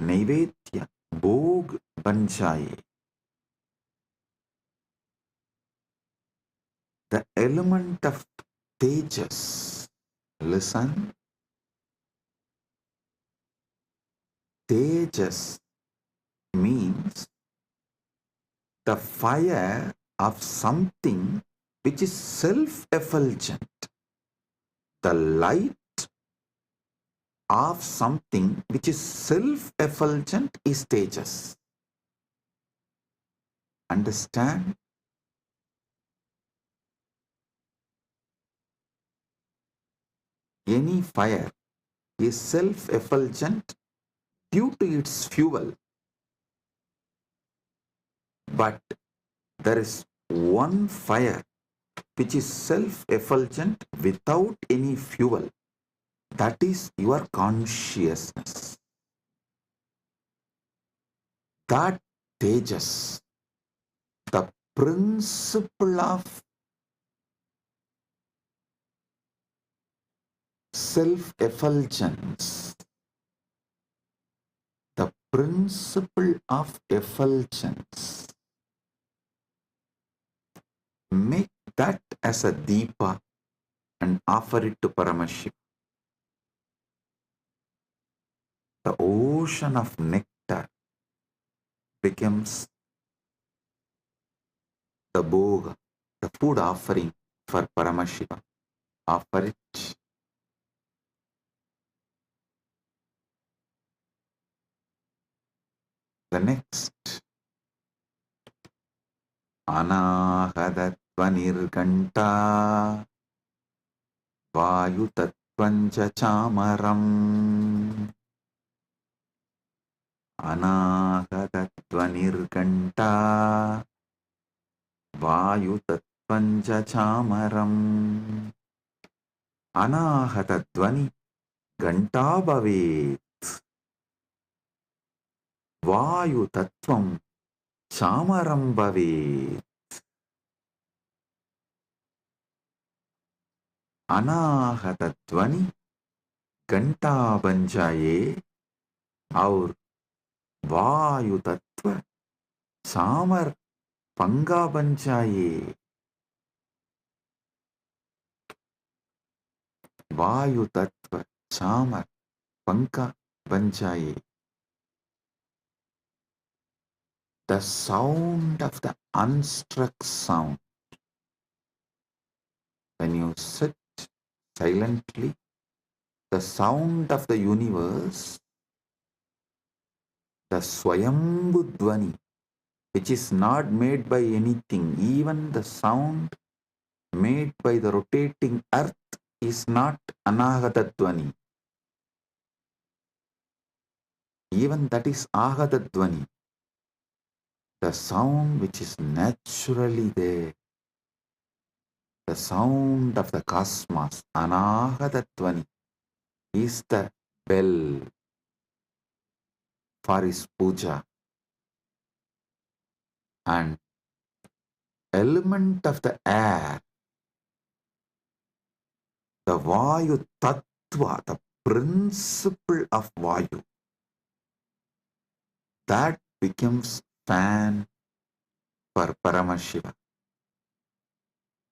नैवेद्य भोग बन जाए. The element of tejas, listen, tejas means the fire of something which is self-effulgent, the light of something which is self-effulgent is tejas. Understand? Any fire is self-effulgent due to its fuel. But there is one fire which is self-effulgent without any fuel. That is your consciousness. That tejas, the principle of self-effulgence, the principle of effulgence, make that as a deepa and offer it to Paramashiva. The ocean of nectar becomes the bhoga, the food offering for Paramashiva. Offer it. The next, Anahadatvanirganta Vayutatvanja chamaram. Anahadatvanirganta Vayutatvanja chamaram. Anahatattvani ganta bhavet. Vayu tattvam chamaram bhavet. Anahatattvani घंटा बन जाए और वायु तत्व चामर पंगा बन जाए. वायु तत्व चामर पंखा बन जाए. The sound of the unstruck sound. When you sit silently, the sound of the universe, the Swayambhu Dvani, which is not made by anything, even the sound made by the rotating earth is not Anahata Dvani. Even that is Ahata Dvani. The sound which is naturally there, the sound of the cosmos, Anahata Dvani, is the bell for his puja. And element of the air, the Vayu Tattva, the principle of Vayu, that becomes fan for Paramashiva.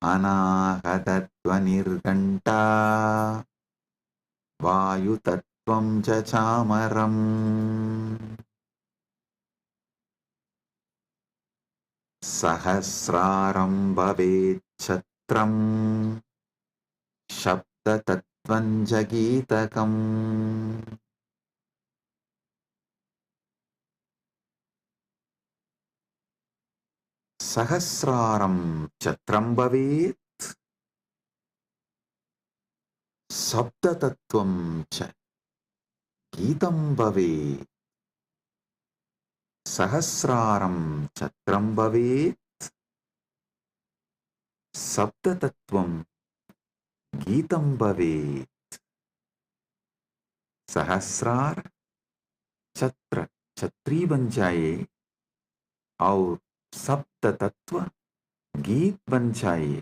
Anahatatvanirganta Vayu Tattvam Chamaram. Sahasraram Bhavet క్షేత్రం శబ్దతత్వం జగీతకం సహస్రారం ఛత్రం భవేత్ శబ్దతత్వం చ గీతం భవేత్ సహస్రారం ఛత్రం భవేత్ శబ్దతత్వం गीतं भवेत् सहस्रार छत्र छत्री बन जाए और सप्त तत्व गीत बन जाए.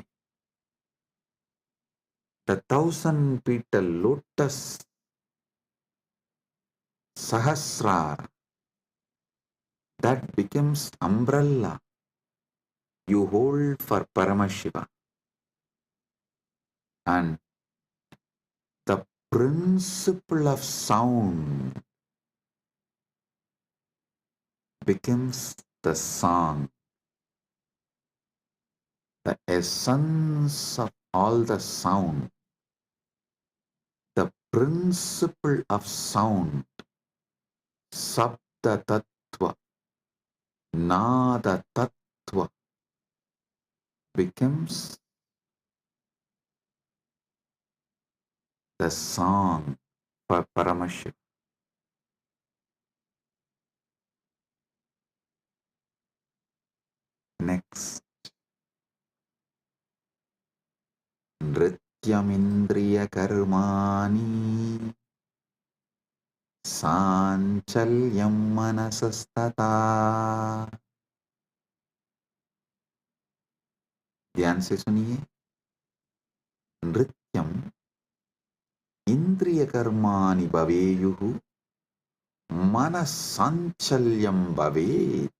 The 1,000-petal lotus sahasrar that becomes umbrella you hold for Paramashiva. And the principle of sound becomes the song. The essence of all the sound, the principle of sound, Sabda Tattva, Nada Tattva, becomes the song for Paramashiva. Next, Nrityamindriya Karmani Sanchalyam Manasastata. ध्यान से सुनिए. नृत्यम इंद्रिय कर्माणि भवेयुः मनस्साञ्चल्यं भवेत्.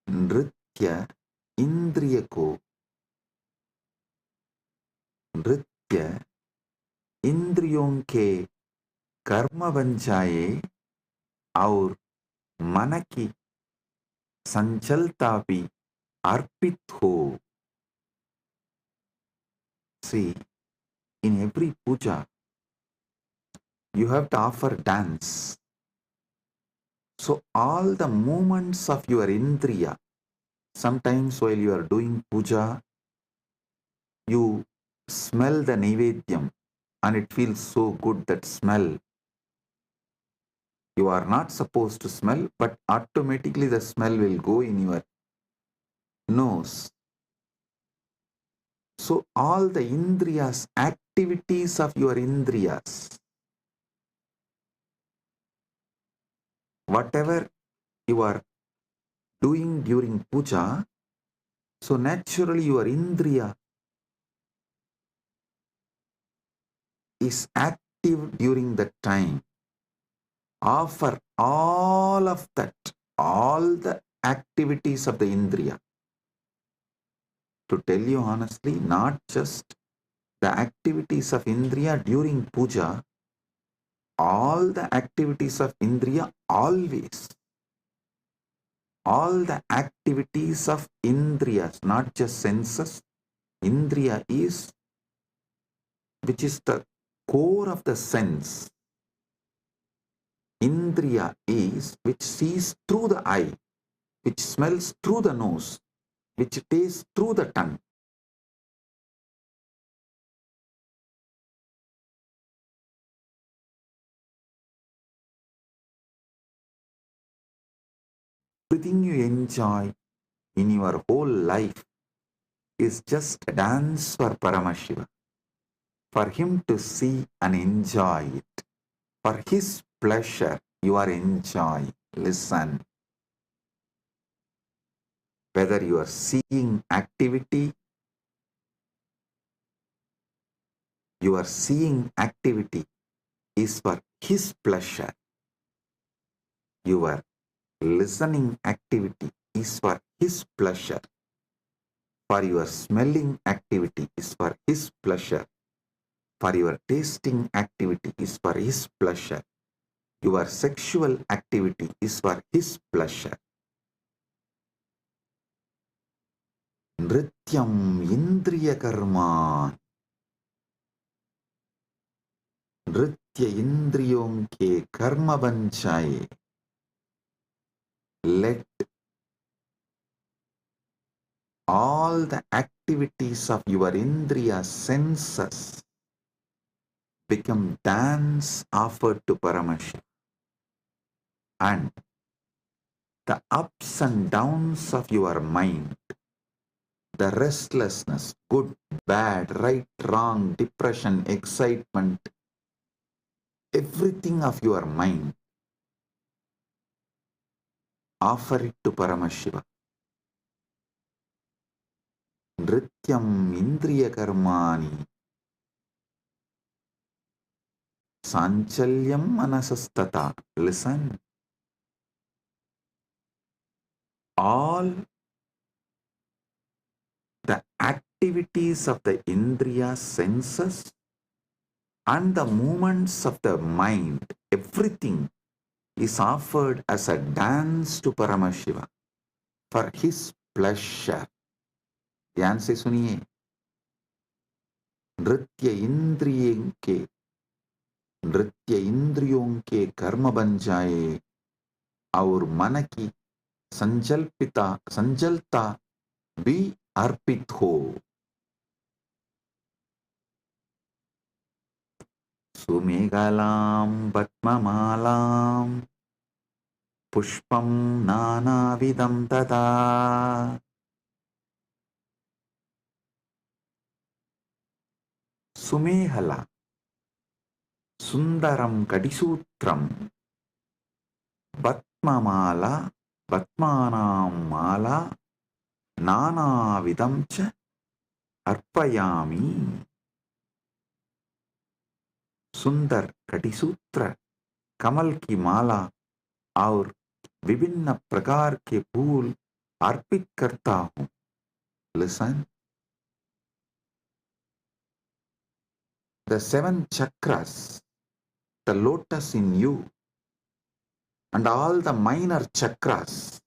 नृत्य इंद्रिय को नृत्य इंद्रियों के कर्म बन जाए और मन की संचलता भी अर्पित हो. See, in every puja, you have to offer dance. So all the movements of your indriya, sometimes while you are doing puja, you smell the naivedyam and it feels so good, that smell. You are not supposed to smell, but automatically the smell will go in your nose. So all the indriyas, activities of your indriyas, whatever you are doing during puja, so naturally your indriya is active during that time. Offer all of that, all the activities of the indriya. To tell you honestly, not just the activities of indriya during puja, all the activities of indriya always. All the activities of indriyas, not just senses. Indriya is, which is the core of the sense. Indriya is which sees through the eye, which smells through the nose, which tastes through the tongue. Everything you enjoy in your whole life is just a dance for Paramashiva, for him to see and enjoy it. For his pleasure, you are enjoying. Listen. Whether you are seeing activity, your seeing activity is for his pleasure. Your listening activity is for his pleasure. For your smelling activity is for his pleasure. For your tasting activity is for his pleasure. Your sexual activity is for his pleasure. नृत्यम इंद्रिय कर्मा, नृत्य इंद्रियों के कर्म बन जाए. Let all the activities of your indriya senses become dance offered to Paramashiva, and the ups and downs of your mind, the restlessness, good, bad, right, wrong, depression, excitement, everything of your mind, offer it to Paramashiva. Nrityam indriya karmani, sanchalyam manasastata. Listen. All the activities of the indriya senses and the movements of the mind, everything is offered as a dance to Paramashiva for his pleasure. ध्यान से सुनिए. नृत्य इंद्रियों के कर्म बन जाए और मन की संजलता भी अर्पित हो. सुमेघलां पद्ममालां पुष्पं नानाविधं तदा. सुमेहला, सुंदरम कडिसूत्रम, पद्ममाला, पद्मानां माला, नानाविधं च अर्पयामि. सुंदर कटिसूत्र, कमल की माला और विभिन्न प्रकार के फूल अर्पित करता हूं. Listen. The 7 chakras, the lotus in you, and all the minor chakras,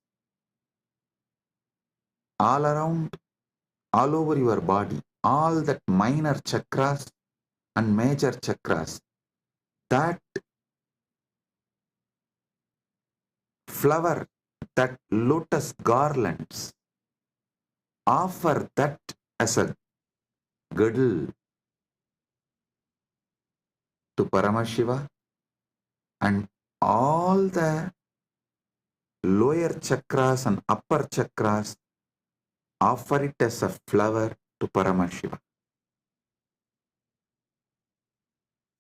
all around, all over your body, all that minor chakras and major chakras, that flower, that lotus garlands, offer that as a girdle to Paramashiva, and all the lower chakras and upper chakras offer it as a flower to Paramashiva.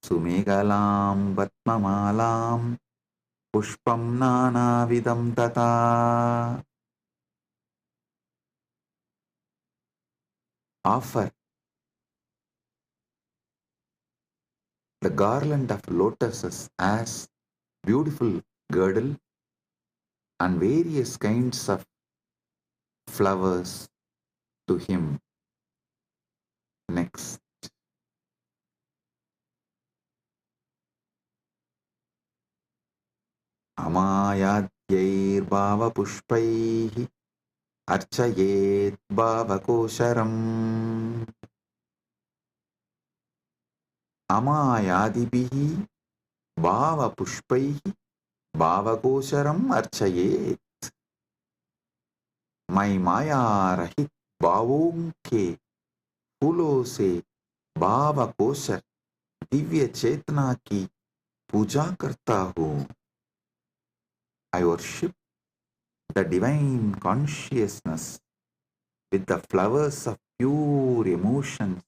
Sumegalam Vatmamalam Pushpam Nanavidam Tata. Offer the garland of lotuses as beautiful girdle and various kinds of flowers to him. Next. Amayadyir bhava pushpaihi archayet bhava kosharam. Amayadibihi bhava pushpaihi bhava kosharam archayet. मैं माया रहित भावों के फूलों से भाव kosher Divya चेतना की पूजा करता हूँ. I worship the divine consciousness with the flowers of pure emotions,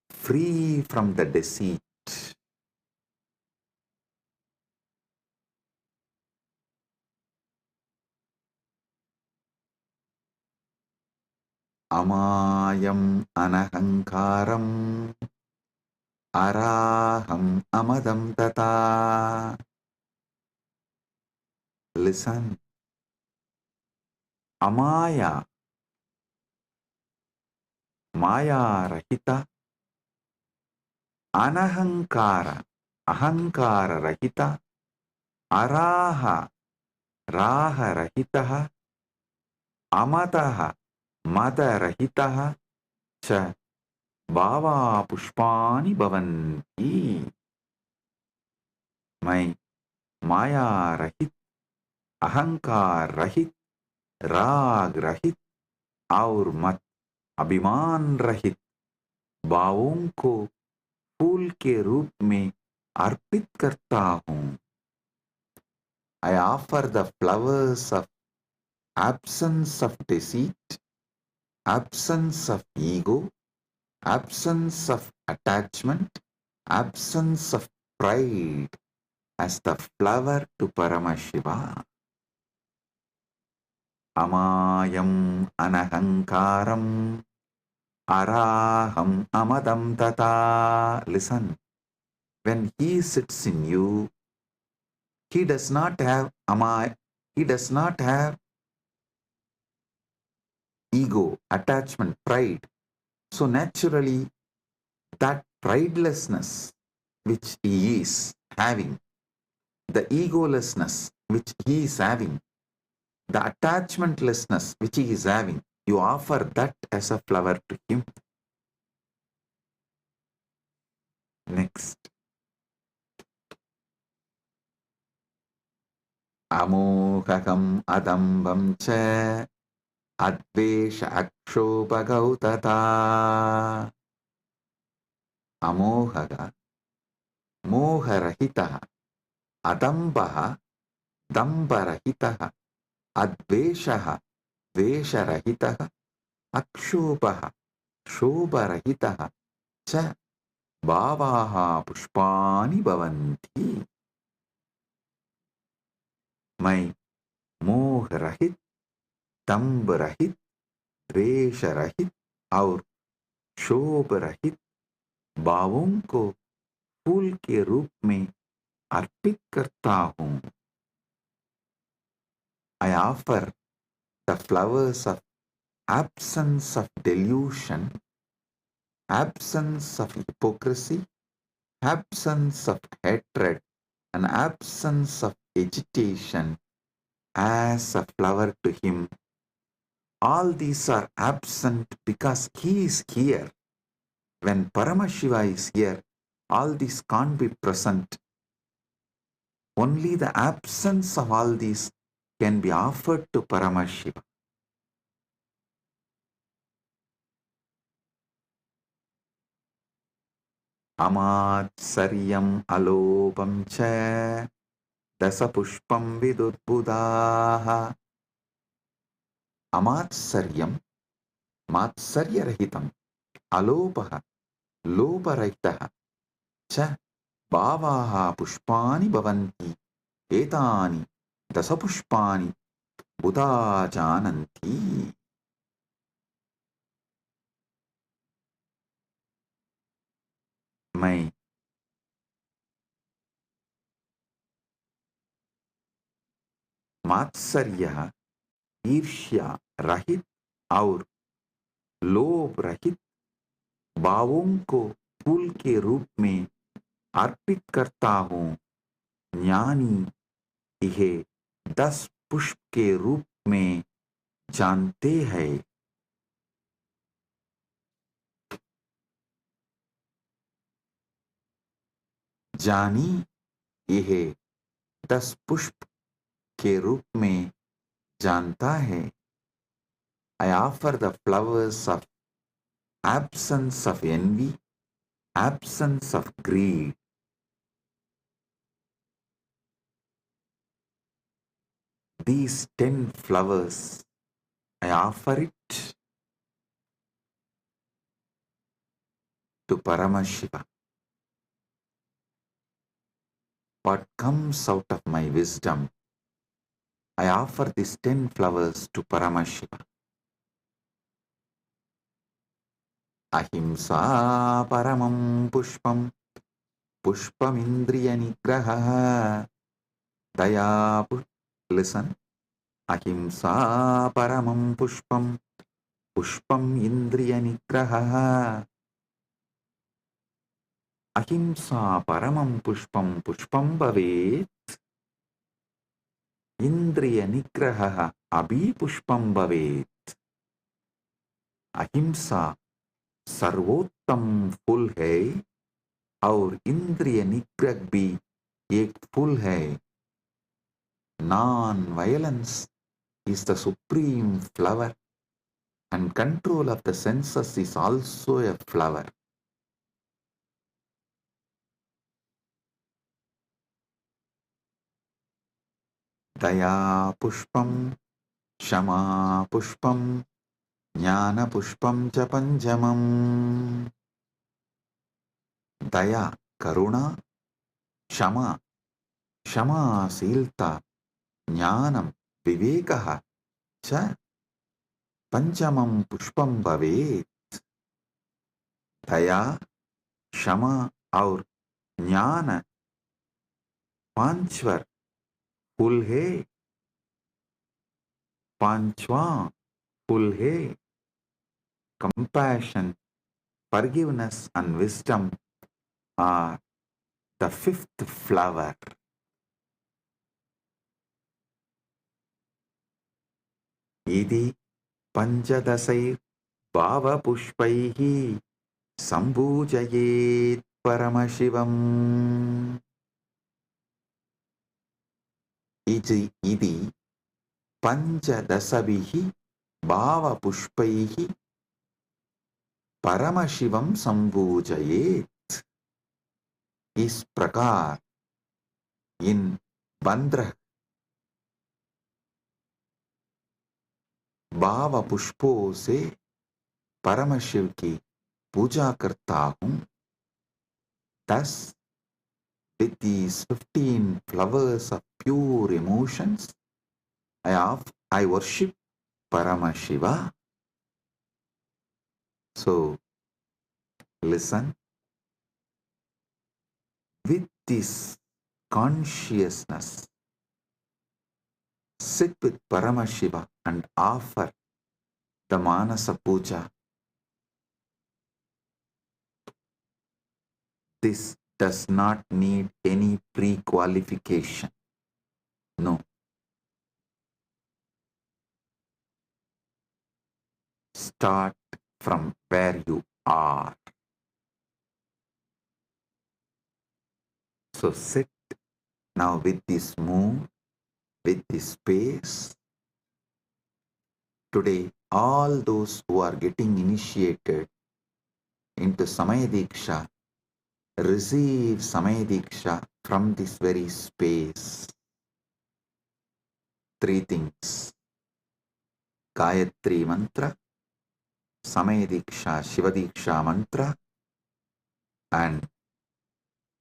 free from the deceit. Amayam anahankaram araham amadam tata. Listen. Amaya, Maya Rahita, Anahankara, Ahankara Rahita, Araha, Raha Rahitaha, Amataha, Madarahitah cha bhava pushpani bhavanti. मैं माया रहित, अहंकार रहित, राग रहित और मत अभिमान रहित भावों को फूल के रूप में अर्पित करता हूँ. I offer the flowers of absence of deceit, absence of ego, absence of attachment, absence of pride as the flower to Paramashiva. Amayam anahankaram araham amadam tata. Listen, when he sits in you, he does not have he does not have ego, attachment, pride. So naturally, that pridelessness which he is having, the egolessness which he is having, the attachmentlessness which he is having, you offer that as a flower to him. Next. Amohakam adambam cha advesha akshobhagautata. Amohaga, moharahitaha, adambaha, dambarahitaha, adveshaha, vesharahitaha, akshobhaha, shobharahitaha cha bhavaha pushpani bhavanti. मैं मोह रहित, दंभ रहित, द्वेष रहित और शोभ रहित भावों को फूल के रूप में अर्पित करता हूँ. I offer the flowers of absence of delusion, absence of hypocrisy, absence of hatred, and absence of agitation as a flower to him. All these are absent because he is here. When Paramashiva is here, all these can't be present. Only the absence of all these can be offered to Paramashiva. Amatsariyam alopam cha dasapushpam vidudbudaha. Amatsaryam, matsaryarahitam, alopaha, loparahitaha cha bhavaha pushpani bhavanti. Etani dasapushpani buddha jananti. मैं मात्सर्य, ईर्ष्या रहित और लोभ रहित भावों को फूल के रूप में अर्पित करता हूँ. ज्ञानी इहे 10 पुष्प के रूप में जानते हैं. जानी यह 10 पुष्प के रूप में जानता है. I offer the flowers of absence of envy, absence of greed. These 10 flowers, I offer it to Paramashiva. What comes out of my wisdom, I offer these 10 flowers to Paramashiva. Ahimsa paramam pushpam, pushpam indriya nigraha, daya. Listen. Ahimsa paramam pushpam, pushpam indriya nigraha. Ahimsa paramam pushpam, pushpam bhavet. Indriya nigraha abhi pushpam bhavet. अहिंसा सर्वोत्तम फूल है और इंद्रिय निग्रह भी एक फूल है. Non-violence is the supreme flower and control of the senses is also a flower. Daya pushpam, Shama pushpam, Jnana pushpam cha panjamam. Daya karuna, Shama Shamasīlta, Jnanam Vivekaha cha Panchamam Pushpam Bhavet. दया क्षमा और ज्ञान पांचवर फूल है. पांचवा फूल है. Compassion, forgiveness and wisdom are the fifth flower. इति पंचदशैर् भावपुष्पैः सम्पूजयेत् परमशिवम्. इति पंचदशभिः भावपुष्पैः परमशिवं सम्पूजयेत्. इस प्रकार इन 15 भाव पुष्पों से परमशिव की पूजा करता हूँ. Thus, with these 15 flowers of pure emotions, I worship Paramashiva. So, listen. With this consciousness, sit with Paramashiva and offer the Manasa Puja. This does not need any pre-qualification. No. Start from where you are. So sit now with this mood, with this space. Today, all those who are getting initiated into Samaya Diksha receive Samaya Diksha from this very space. 3 things. Gayatri Mantra, Samaya Diksha, Shiva Diksha Mantra, and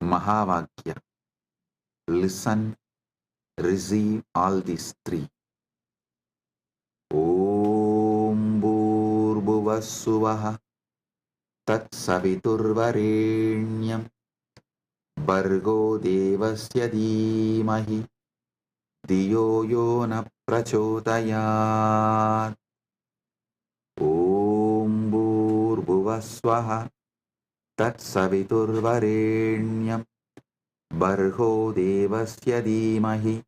Mahavakya. Listen, receive all these 3. Om Bhurбhuvah Tat Saviturvarenyam Bhargo Devasya Dhimahi Diyo Yo Na Prachodayat. Om Bhurбhuvah Tat Saviturvarenyam Bhargo Devasya Dhimahi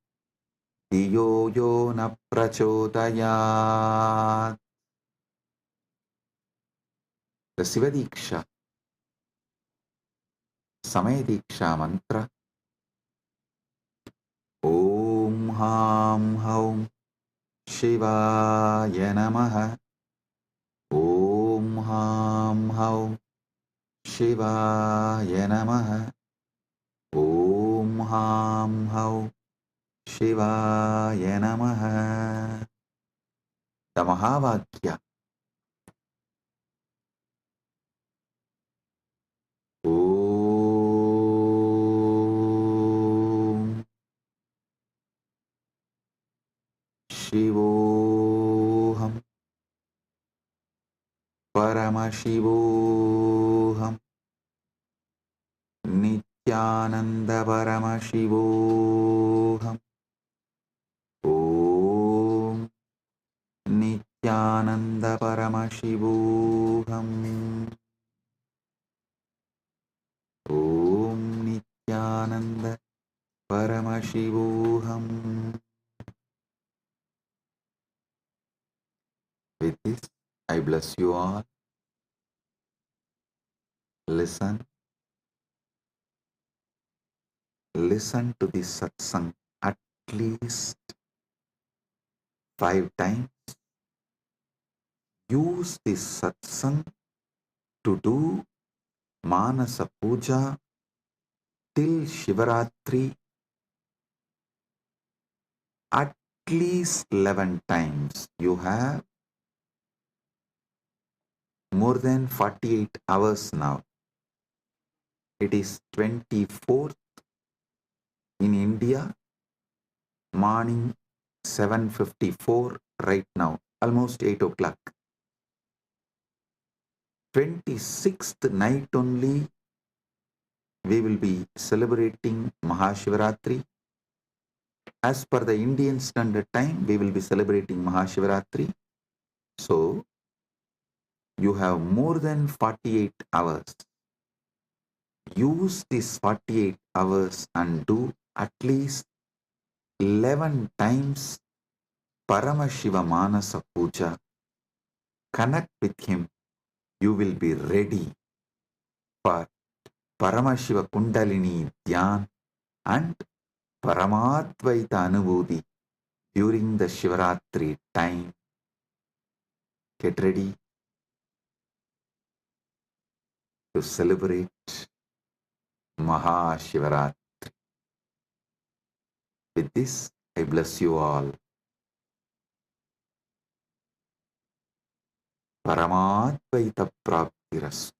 Diyo Yo Na Prachodayat. The Shiva Diksha, Samaya Diksha Mantra. Om Ham Haum Shivaya Namaha. Om Ham Haum Shivaya Namaha. Om Ham Haum Shivaya Namaha. The Mahavakya. Om Shivoham Paramashivoham Nityananda Paramashivoham. Om Nityananda Paramashivoham. Om Nityananda Paramashivoham. With this, I bless you all. Listen to this satsang at least 5 times. Use this satsang to do Manasa Puja till Shivaratri at least 11 times. You have more than 48 hours now. It is 24th in India, morning 7:54 right now, almost 8 o'clock. 26th night only we will be celebrating Mahashivaratri. As per the Indian Standard Time, we will be celebrating Mahashivaratri. So, you have more than 48 hours. Use these 48 hours and do at least 11 times Paramashiva Manasa Puja. Connect with him. You will be ready for Paramashiva Kundalini Dhyan and Paramadvaita Anubhuti during the Shivaratri time. Get ready to celebrate Mahashivaratri. With this, I bless you all. Paramadvaita Praptirastu.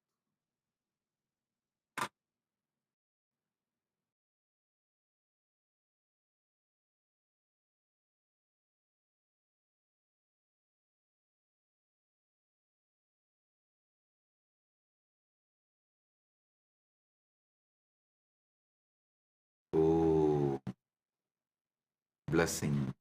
Oh, blessings.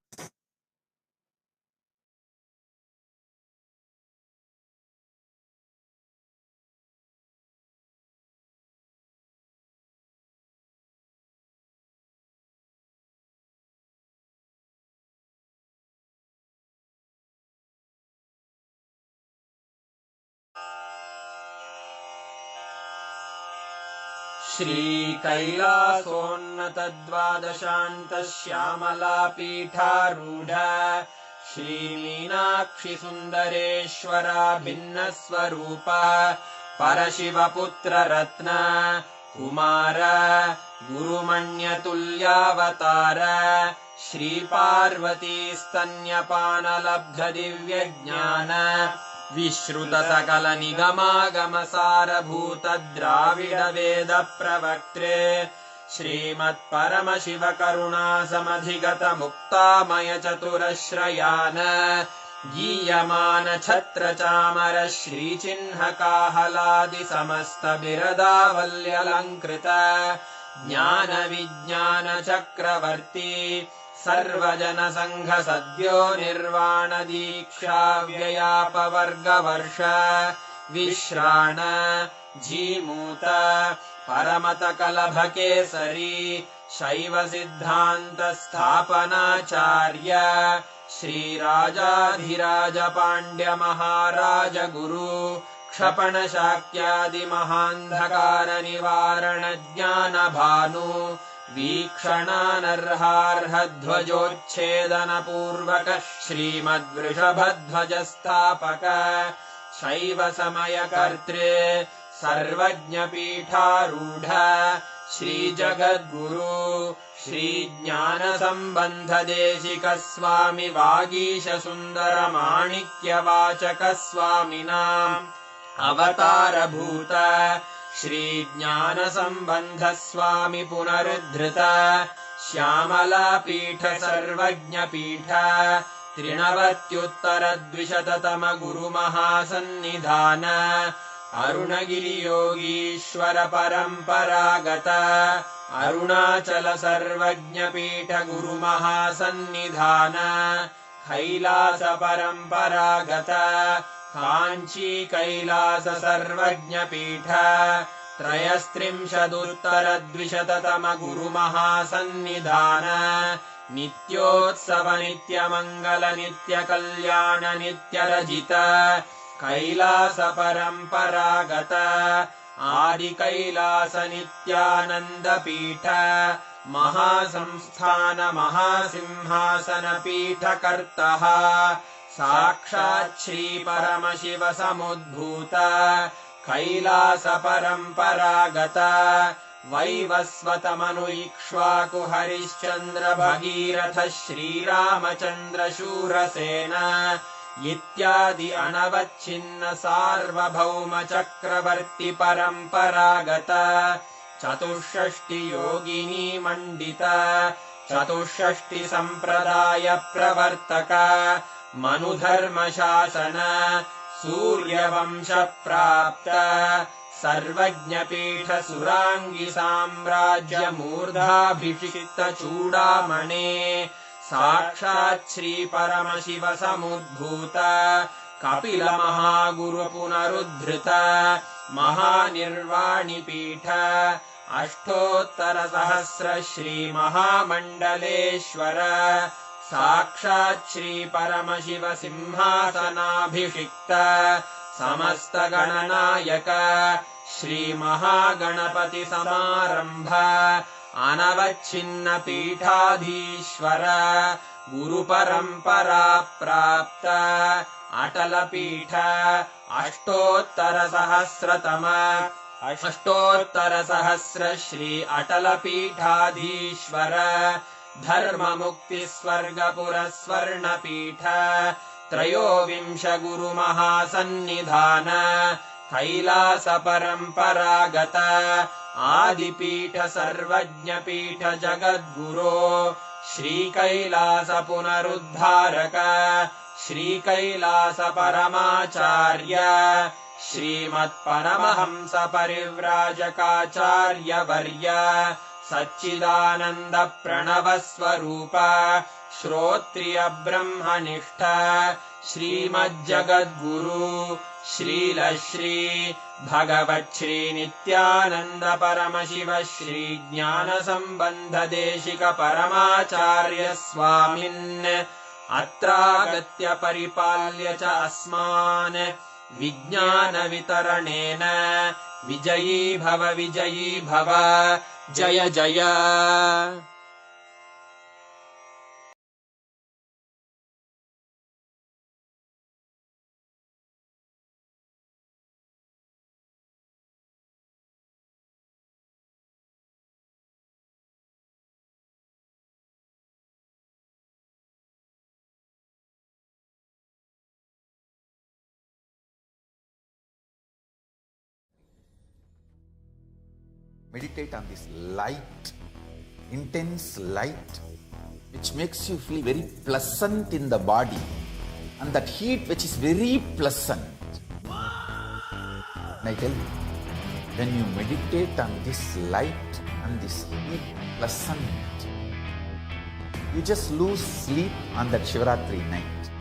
श्रीकैलासोन्नतद्वादशान्तश्यामलापीठारूढ श्रीमीनाक्षिसुन्दरेश्वरा भिन्नस्वरूप परशिवपुत्ररत्न Kumar गुरुमण्यतुल्यावतार श्रीपार्वतीस्तन्यपानलब्धदिव्यज्ञान विश्रुतसकलनिगमागमसारभूत द्राविडवेद प्रवक्त्रे श्रीमत्परमशिवकरुणासमधिगत मुक्तामय चतुरश्रयान गीयमान छत्रचामर श्रीचिह्नकाहलादि समस्त बिरदावल्यलङ्कृत ज्ञानविज्ञान चक्रवर्ती सर्वजन संघ सद्यो निर्वाण दीक्षा व्ययापवर्गवर्ष विश्राण जीमूत परमत कलभकेसरी शैव सिद्धान्त स्थापनाचार्य श्रीराजाधिराज पाण्ड्य महाराज गुरु क्षपण शाक्यादि महान्धकार निवारण ज्ञान भानु वीक्षणानर्हार्हध्वजोच्छेदन पूर्वक श्रीमद्वृषभध्वजस्थापक शैव समय कर्त्रे सर्वज्ञपीठारूढ श्रीजगद्गुरु श्रीज्ञानसम्बन्ध देशिक स्वामि वागीश सुन्दर माणिक्यवाचक स्वामिनाम् अवतारभूत श्रीज्ञानसम्बन्ध स्वामि पुनरुद्धृत श्यामलापीठ सर्वज्ञपीठ 93 गुरुमहासन्निधान अरुणगिरियोगीश्वर परम्परागत अरुणाचल सर्वज्ञपीठ गुरुमहासन्निधान कैलास परम्परागत काञ्ची कैलास सर्वज्ञपीठ 33 गुरुमहासन्निधान नित्योत्सव नित्यमङ्गल नित्यकल्याण नित्यरजित कैलास परम्परागत आदिकैलास नित्यानन्द पीठ महासंस्थान महासिंहासन पीठकर्तः साक्षात् श्री परमशिव समुद्भूत कैलास परम्परागत वैवस्वत मनु इक्ष्वाकु हरिश्चन्द्र भगीरथ श्रीरामचन्द्र शूरसेन इत्यादि अनवच्छिन्न सार्वभौम चक्रवर्ति परम्परागत चतुष्षष्टि योगिनी मण्डित चतुष्षष्टि सम्प्रदाय प्रवर्तक मनुधर्म शासन सूर्यवंश प्राप्त सर्वज्ञपीठ सुरांगी साम्राज्य मूर्धाभिषिक्त चूडामणे साक्षात् श्री परमशिव समुद्भूत कपिल महागुरु पुनरुद्धृत महानिर्वाणि पीठ अष्टोत्तर सहस्र श्री महामण्डलेश्वर साक्षात् श्री परमशिव सिंहासनाभिषिक्त समस्त गणनायक श्री महागणपति समारंभ अनवच्छिन्न पीठाधीश्वर गुरु परंपरा प्राप्त अटल पीठ अष्टोत्तर सहस्र श्री अटल पीठाधीश्वर धर्म मुक्ति स्वर्गपुर स्वर्ण पीठ त्रयोविंश गुरु महासन्निधान कैलास परम्परागत आदिपीठ सर्वज्ञ पीठ जगद्गुरो श्री कैलास पुनरुद्धारक श्री कैलास परमाचार्य श्रीमत्परमहंस परिव्राजकाचार्य वर्य सच्चिदानंद प्रणव स्वरूप श्रोत्रिय ब्रह्मनिष्ठ श्रीमज्जगद्गुरु श्रीलश्री भगवच्छ्री नित्यानंद परमशिव श्री ज्ञान संबंध देशिक परमाचार्य स्वामिन् अत्रागत्य परिपाल्य च अस्मान् विज्ञान वितरणेन विजयी भव जय जय। Meditate on this light, intense light, which makes you feel very pleasant in the body, and that heat which is very pleasant. And I tell you, when you meditate on this light and this heat pleasant, you just lose sleep on that Shivaratri night.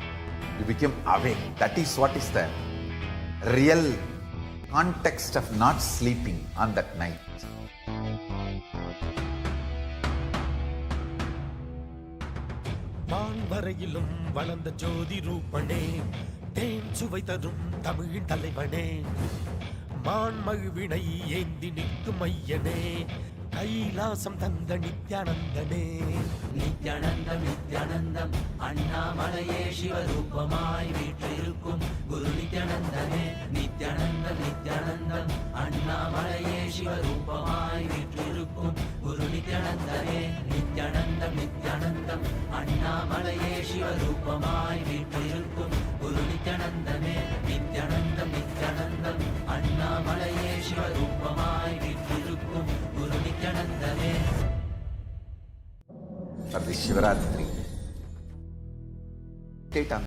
You become awake. That is what is the real context of not sleeping on that night. வான்வரையிலும் வளர்ந்த ஜோதி ரூபனே தேன் சுவை தரும் தமிழின் தலைவனே மான்மகிழ்வினை ஏந்தி நிற்கும் ஐயனே கைலாசம் தந்த நித்யானந்தனே நித்யானந்தம் நித்யானந்தம் அண்ணாமலையே சிவரூபமாய் வீற்றிருக்கும் குரு நித்யானந்தனே நித்யானந்தம் நித்யானந்தம் அண்ணாமலையே சிவரூபமாய் வீற்றிருக்கும் குரு நித்யானந்தனே நித்யானந்தம் நித்யானந்தம் அண்ணாமலையே சிவரூபமாய் வீற்றிருக்கும் குரு நித்யானந்தனே நித்யானந்தம் நித்யானந்தம் அண்ணாமலையே சிவரூபமாய் வீற்றிருக்கும் குரு நித்யானந்தனே. For the Shivaratri, meditate on